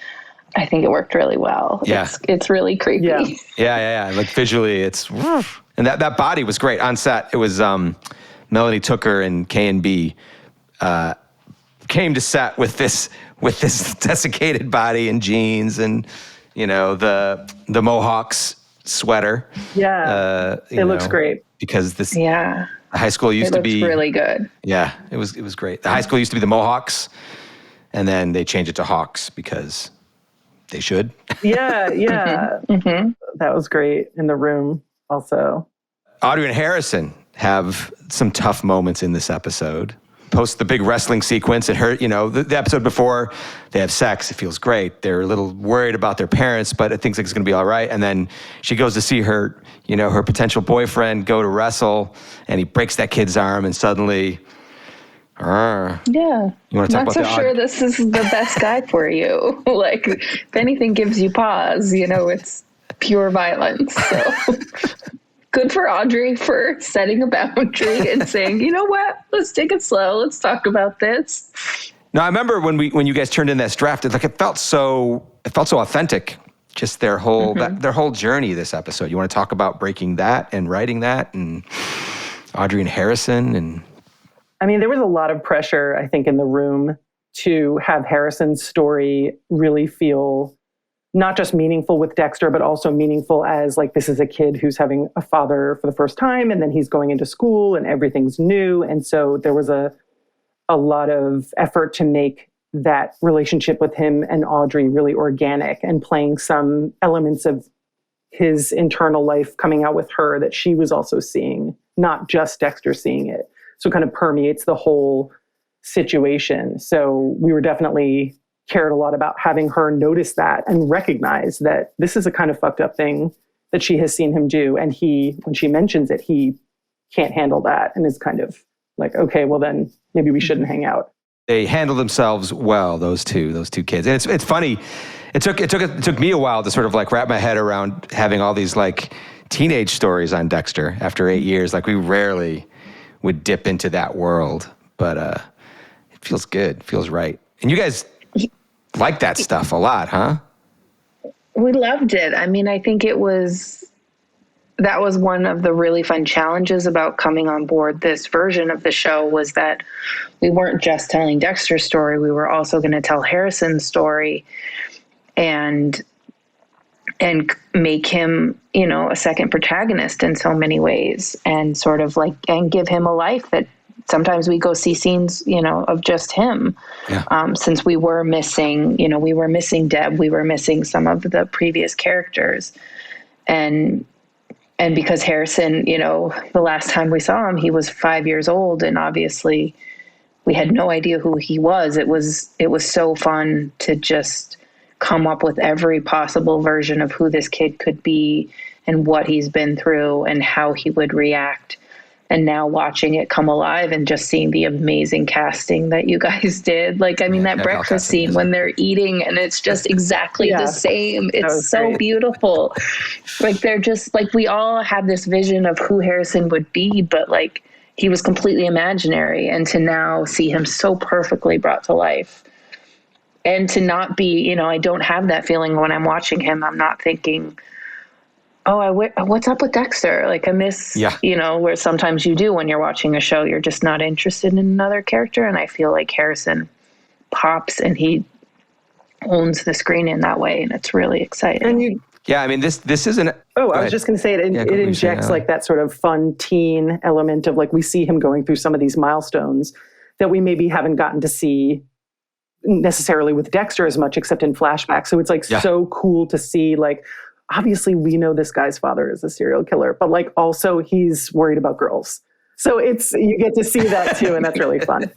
I think it worked really well. Yeah. It's really creepy. Yeah. Like visually it's, and that body was great on set. It was, Melanie Tooker and K&B, came to set with with this desiccated body and jeans and, the Mohawks sweater. Yeah, it looks great. Because the high school used to be... It looks really good. Yeah, it was great. The high school used to be the Mohawks, and then they changed it to Hawks because they should. Yeah. Mm-hmm. That was great in the room also. Audrey and Harrison have some tough moments in this episode. Post the big wrestling sequence and her, the episode before they have sex, it feels great. They're a little worried about their parents, but it thinks it's going to be all right. And then she goes to see her, her potential boyfriend go to wrestle, and he breaks that kid's arm, and suddenly, yeah. You want to talk Not about so sure this is the best guy for you. Like, if anything gives you pause, it's pure violence. So good for Audrey for setting a boundary and saying, you know what, let's take it slow. Let's talk about this. No, I remember when you guys turned in that draft, it felt so authentic. Just their whole their whole journey this episode. You want to talk about breaking that and writing that, and Audrey and Harrison, and I mean, there was a lot of pressure, I think, in the room to have Harrison's story really feel not just meaningful with Dexter, but also meaningful as like, this is a kid who's having a father for the first time, and then he's going into school and everything's new. And so there was a lot of effort to make that relationship with him and Audrey really organic, and playing some elements of his internal life coming out with her that she was also seeing, not just Dexter seeing it. So it kind of permeates the whole situation. So we were definitely cared a lot about having her notice that and recognize that this is a kind of fucked up thing that she has seen him do. And when she mentions it, he can't handle that and is kind of like, okay, well then maybe we shouldn't hang out. They handle themselves well, those two kids. And it's funny. It took me a while to sort of like wrap my head around having all these like teenage stories on Dexter after 8 years. Like, we rarely would dip into that world, but it feels good, feels right. And you guys like that stuff a lot, huh? We loved it. I mean, I think that was one of the really fun challenges about coming on board this version of the show, was that we weren't just telling Dexter's story. We were also going to tell Harrison's story and make him, a second protagonist in so many ways, and sort of like, and give him a life that sometimes we go see scenes, of just him. Yeah. Since we were missing Deb, we were missing some of the previous characters. And because Harrison, the last time we saw him, he was 5 years old, and obviously we had no idea who he was. It was so fun to just come up with every possible version of who this kid could be and what he's been through and how he would react. And now watching it come alive and just seeing the amazing casting that you guys did. Like, I mean, that breakfast scene when they're eating and it's just exactly the same. It's so great. Beautiful. Like, they're just like, we all had this vision of who Harrison would be, but like, he was completely imaginary. And to now see him so perfectly brought to life, and to not be, I don't have that feeling when I'm watching him. I'm not thinking, what's up with Dexter? Like, I miss, where sometimes you do when you're watching a show, you're just not interested in another character. And I feel like Harrison pops and he owns the screen in that way. And it's really exciting. I mean, this isn't... I was just going to say, it injects like that sort of fun teen element of like, we see him going through some of these milestones that we maybe haven't gotten to see necessarily with Dexter as much, except in flashback. So it's like so cool to see, like, obviously we know this guy's father is a serial killer, but like also he's worried about girls. So you get to see that too. And that's really fun.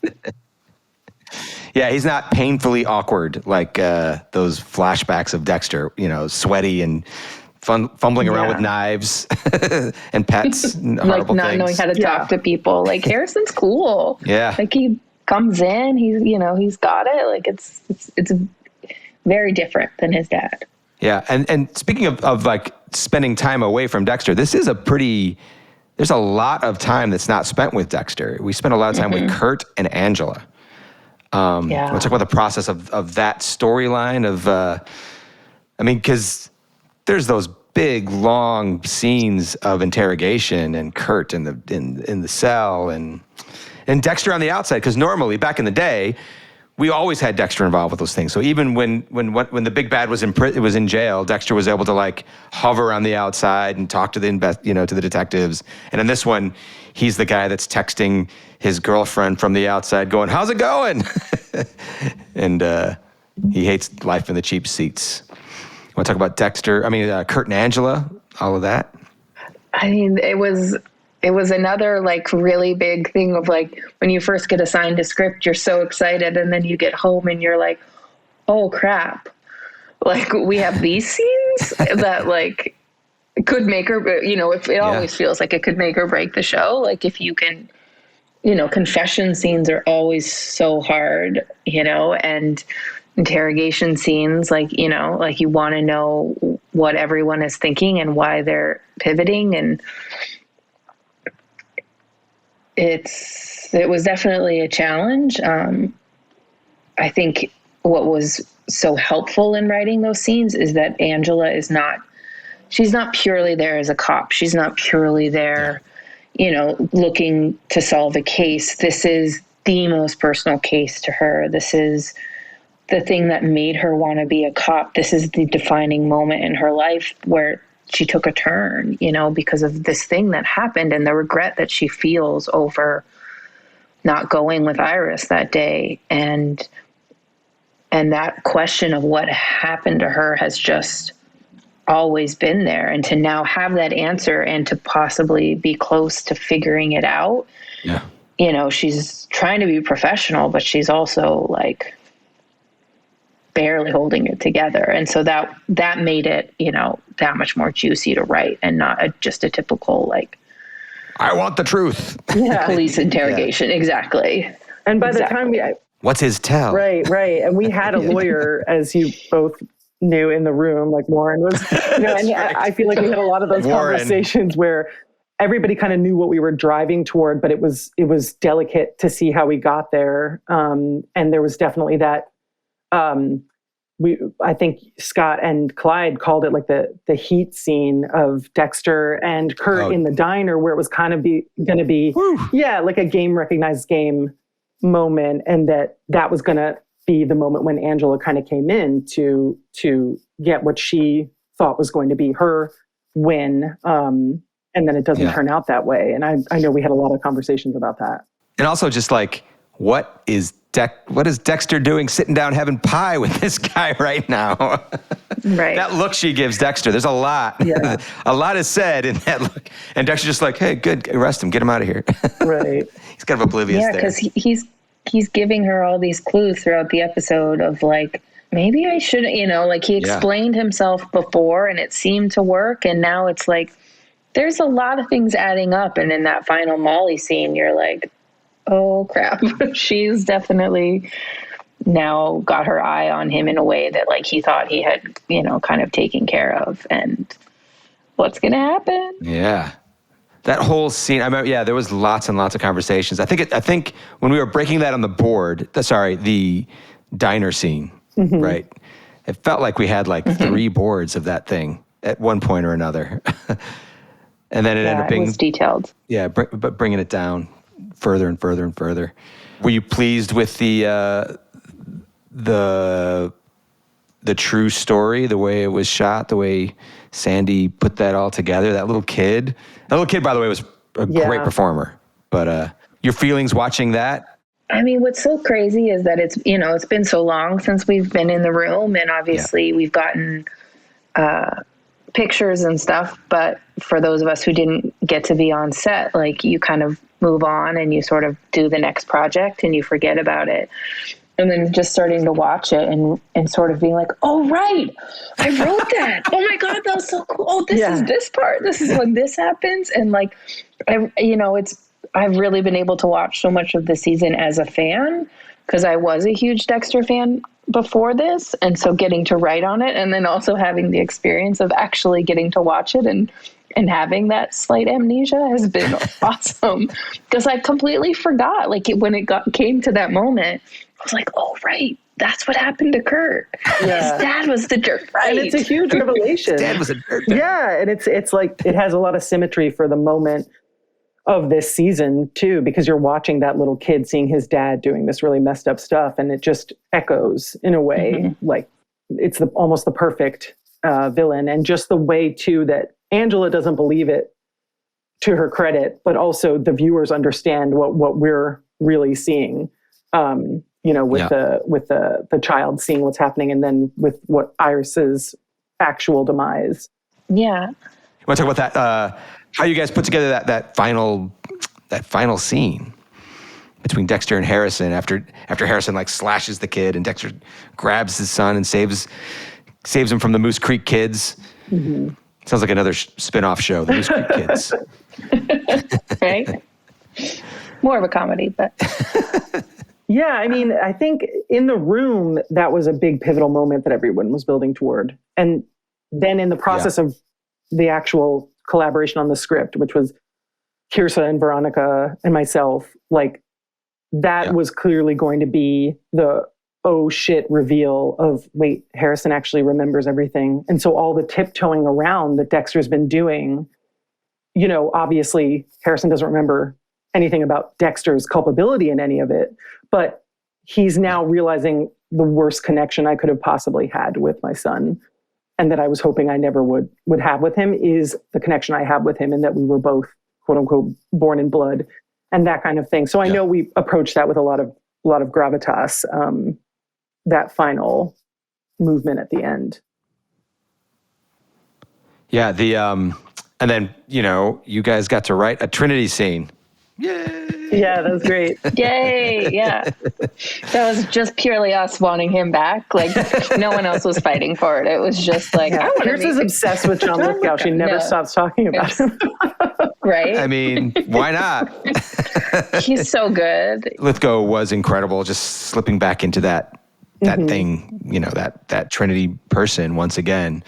Yeah. He's not painfully awkward like those flashbacks of Dexter, sweaty and fumbling around with knives and pets and like not things. Knowing how to talk to people. Like, Harrison's cool. Yeah. Like, he comes in, he's got it. Like, it's very different than his dad. Yeah, and speaking of like spending time away from Dexter, there's a lot of time that's not spent with Dexter. We spent a lot of time with Kurt and Angela. Let's talk about the process of that storyline because there's those big, long scenes of interrogation and Kurt in the cell and Dexter on the outside. Because normally, back in the day, we always had Dexter involved with those things. So even when the big bad was in jail, Dexter was able to like hover on the outside and talk to the to the detectives. And in this one, he's the guy that's texting his girlfriend from the outside, going, "How's it going?" And he hates life in the cheap seats. Want to talk about Dexter? Kurt and Angela, all of that. I mean, it was another like really big thing of like when you first get assigned a script, you're so excited, and then you get home and you're like, oh crap, like we have these scenes that like could make or it always feels like it could make or break the show. Like if you can, confession scenes are always so hard, and interrogation scenes, like you want to know what everyone is thinking and why they're pivoting, and it was definitely a challenge. I think what was so helpful in writing those scenes is that Angela she's not purely there as a cop. She's not purely there, looking to solve a case. This is the most personal case to her. This is the thing that made her want to be a cop. This is the defining moment in her life where she took a turn, because of this thing that happened and the regret that she feels over not going with Iris that day. And that question of what happened to her has just always been there. And to now have that answer and to possibly be close to figuring it out. Yeah. She's trying to be professional, but she's also like barely holding it together. And so that made it, that much more juicy to write and not just a typical, like, I want the truth. Yeah. Police interrogation. Yeah. Exactly. And by the time what's his tell? Right. And we had a lawyer, as you both knew, in the room, like Warren was, and I feel like we had a lot of those conversations where everybody kind of knew what we were driving toward, but it was delicate to see how we got there. And there was definitely that, I think Scott and Clyde called it like the heat scene of Dexter and Kurt in the diner, where it was kind of going to be, like a game recognized game moment. And that was going to be the moment when Angela kind of came in to get what she thought was going to be her win. And then it doesn't turn out that way. And I know we had a lot of conversations about that. And also just like, what is Dexter doing sitting down having pie with this guy right now? Right. That look she gives Dexter, there's a lot. Yeah. A lot is said in that look. And Dexter's just like, hey, good, arrest him, get him out of here. Right. He's kind of oblivious there. Yeah, because he's giving her all these clues throughout the episode of like, maybe I shouldn't, like he explained himself before and it seemed to work. And now it's like, there's a lot of things adding up. And in that final Molly scene, you're like, oh crap, she's definitely now got her eye on him in a way that like he thought he had, kind of taken care of. And what's going to happen? Yeah. That whole scene, I remember, there was lots and lots of conversations. I think when we were breaking that on the board, the diner scene, right? It felt like we had like 3 boards of that thing at one point or another. And then it ended up being... it was detailed. Yeah, but bringing it down further and further and further. Were you pleased with the true story, the way it was shot, the way Sandy put that all together? That little kid, by the way, was a great performer. But your feelings watching that? I mean, what's so crazy is that it's been so long since we've been in the room, and obviously we've gotten pictures and stuff. But for those of us who didn't get to be on set, like you kind of move on and you sort of do the next project and you forget about it. And then just starting to watch it and sort of being like, oh, right, I wrote that. Oh my God, that was so cool. Oh, this is this part. This is when this happens. And like, I've really been able to watch so much of the season as a fan because I was a huge Dexter fan before this. And so getting to write on it and then also having the experience of actually getting to watch it and having that slight amnesia has been awesome because I completely forgot. Like when it came to that moment, I was like, oh, right. That's what happened to Kurt. Yeah. His dad was the dirt. Right. And it's a huge revelation. His dad was a dirt. Yeah. And it's like, it has a lot of symmetry for the moment of this season too, because you're watching that little kid seeing his dad doing this really messed up stuff, and it just echoes in a way like it's almost the perfect villain. And just the way too that Angela doesn't believe it, to her credit, but also the viewers understand what we're really seeing. With the child seeing what's happening, and then with what Iris's actual demise. Yeah. You want to talk about that? How you guys put together that final scene between Dexter and Harrison after Harrison like slashes the kid and Dexter grabs his son and saves him from the Moose Creek Kids. Mm-hmm. Sounds like another spin-off show, the Moose Creek Kids. Right? More of a comedy, but... Yeah, I mean, I think in the room, that was a big pivotal moment that everyone was building toward. And then in the process of the actual collaboration on the script, which was Kirsa and Veronica and myself, like that was clearly going to be the oh shit reveal of, wait, Harrison actually remembers everything. And so all the tiptoeing around that Dexter's been doing, obviously Harrison doesn't remember anything about Dexter's culpability in any of it, but he's now realizing the worst connection I could have possibly had with my son, and that I was hoping I never would have with him, is the connection I have with him, and that we were both quote unquote born in blood and that kind of thing. So I know we approached that with a lot of gravitas, that final movement at the end. Yeah. And then, you guys got to write a Trinity scene. Yay! Yeah, that was great. Yay! Yeah, that was just purely us wanting him back. Like no one else was fighting for it. It was just like Kirsa's obsessed with John Lithgow. She never stops talking about him. Right? I mean, why not? He's so good. Lithgow was incredible. Just slipping back into that thing, that Trinity person once again.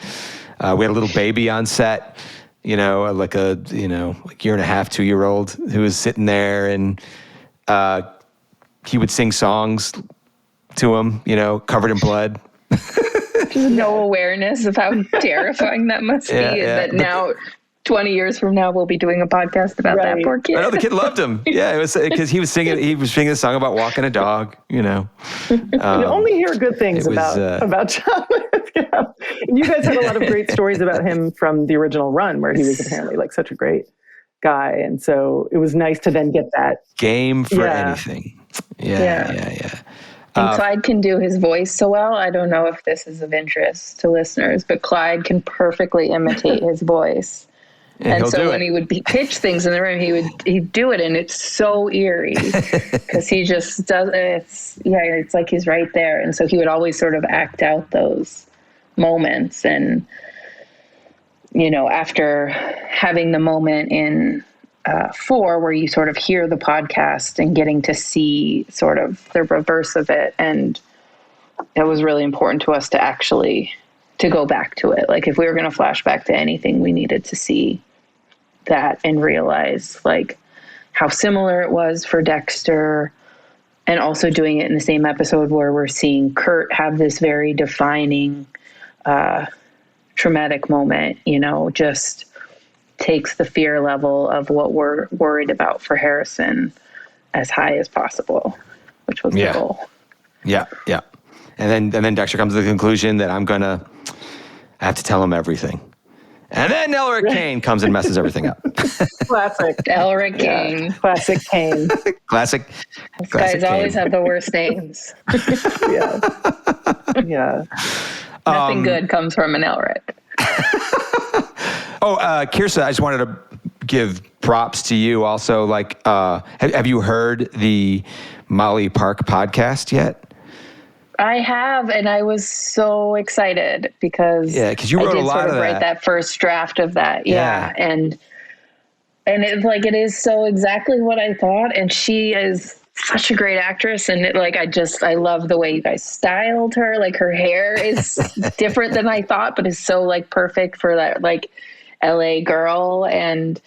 We had a little baby on set. Like a year and a half, 2-year-old who was sitting there, and he would sing songs to him, covered in blood. Just no awareness of how terrifying that must be. That now, 20 years from now, we'll be doing a podcast about that poor kid. I know, the kid loved him. Yeah, it was because he was singing a song about walking a dog. You only hear good things about John Lithgow. And you guys had a lot of great stories about him from the original run, where he was apparently like such a great guy, and so it was nice to then get that game for anything. Yeah. And Clyde can do his voice so well. I don't know if this is of interest to listeners, but Clyde can perfectly imitate his voice. And so when he would pitch things in the room, he'd do it, and it's so eerie because he just does it. It's like he's right there, and so he would always sort of act out those moments. And after having the moment in 4 where you sort of hear the podcast and getting to see sort of the reverse of it, and it was really important to us to go back to it. Like if we were going to flash back to anything, we needed to see that and realize like how similar it was for Dexter, and also doing it in the same episode where we're seeing Kurt have this very defining traumatic moment, just takes the fear level of what we're worried about for Harrison as high as possible, which was the goal. Yeah. And then Dexter comes to the conclusion that I have to tell him everything. And then Elric Kane comes and messes everything up. Classic. Elric Kane. Classic Kane. Classic. These guys always have the worst names. Yeah. Nothing good comes from an Elric. Kirsa, I just wanted to give props to you also. Like, have you heard the Molly Park podcast yet? I have, and I was so excited because you wrote a lot of that. Write that first draft of that, and it's like it is so exactly what I thought, and she is such a great actress, and I love the way you guys styled her. Like her hair is different than I thought, but is so like perfect for that like LA girl, and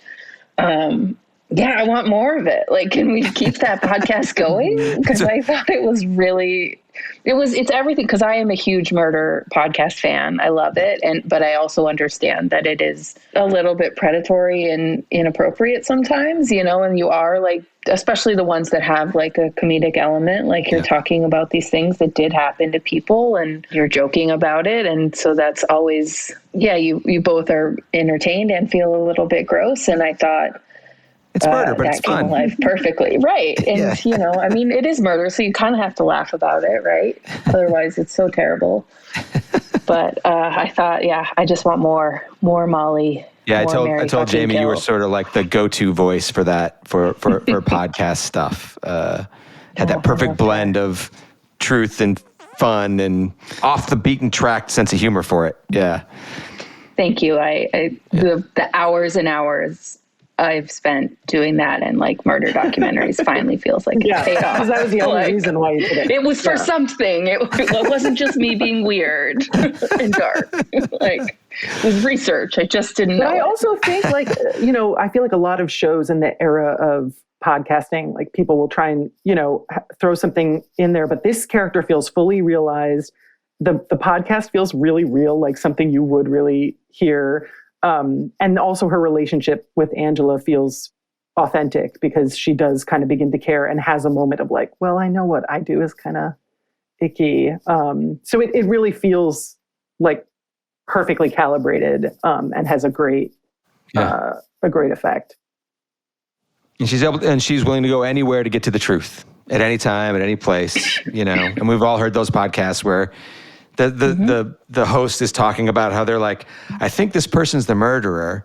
I want more of it. Like, can we keep that podcast going? Because I thought it was really it's everything, because I am a huge murder podcast fan. I love it. But I also understand that it is a little bit predatory and inappropriate sometimes, and you are like, especially the ones that have like a comedic element, like you're talking about these things that did happen to people and you're joking about it. And so that's always, you both are entertained and feel a little bit gross. And I thought, it's murder, but it's fun. That came alive perfectly. Right. And, it is murder, so you kind of have to laugh about it, right? Otherwise, it's so terrible. But I thought, I just want more Molly. Yeah, I told Jamie you were sort of like the go-to voice for that, for podcast stuff. Had that perfect blend of truth and fun and off the beaten track sense of humor for it. Yeah. Thank you. The hours and hours I've spent doing that and like murder documentaries finally feels like it paid off. Because that was the only reason why you did it. It was for something. It wasn't just me being weird and dark. Like, it was research. I just didn't know. But I also think I feel like a lot of shows in the era of podcasting, like people will try and, throw something in there, but this character feels fully realized. The podcast feels really real, like something you would really hear. And also her relationship with Angela feels authentic because she does kind of begin to care and has a moment of like, well, I know what I do is kind of icky. So it really feels like perfectly calibrated and has a great effect. And she's willing to go anywhere to get to the truth at any time, at any place, and we've all heard those podcasts where the host is talking about how they're like, I think this person's the murderer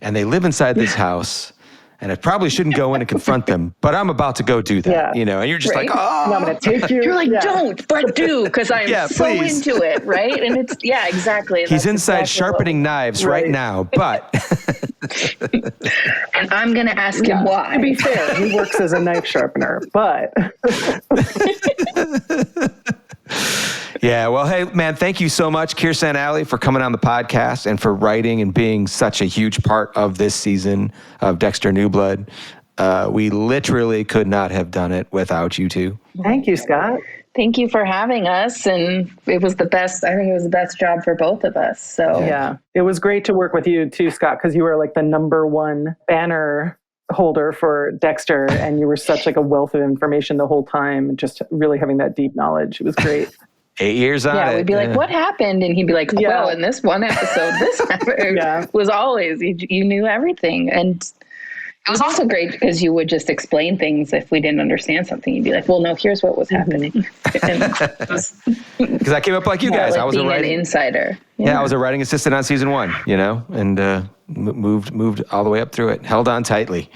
and they live inside this house and I probably shouldn't go in and confront them, but I'm about to go do that, and you're just like, oh, and I'm going to take you. You're like, don't, but do, because I'm so into it, right? And it's, exactly. He's inside sharpening knives right now, but. And I'm going to ask him why. To be fair, he works as a knife sharpener, but. Yeah, well, hey, man, thank you so much, Kirsa and Ali, for coming on the podcast and for writing and being such a huge part of this season of Dexter New Blood. We literally could not have done it without you two. Thank you, Scott. Thank you for having us. And it was the best. I think it was the best job for both of us. So yeah, it was great to work with you too, Scott, because you were like the number one banner holder for Dexter, and you were such like a wealth of information the whole time, just really having that deep knowledge. It was great. 8 years on it. Yeah, we'd be like, what happened? And he'd be like, well, in this one episode, this happened. It was always, you knew everything. And it was also great because you would just explain things if we didn't understand something. You'd be like, well, no, here's what was happening. Because I came up like you guys. Like I was an insider. Yeah, I was a writing assistant on season 1, and moved all the way up through it, held on tightly.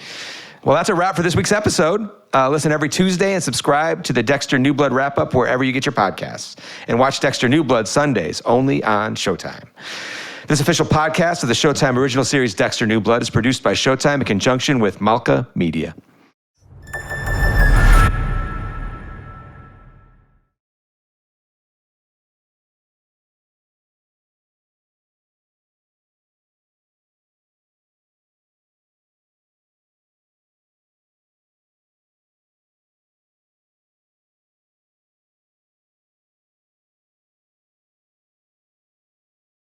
Well, that's a wrap for this week's episode. Listen every Tuesday and subscribe to the Dexter New Blood wrap-up wherever you get your podcasts. And watch Dexter New Blood Sundays only on Showtime. This official podcast of the Showtime original series Dexter New Blood is produced by Showtime in conjunction with Malka Media.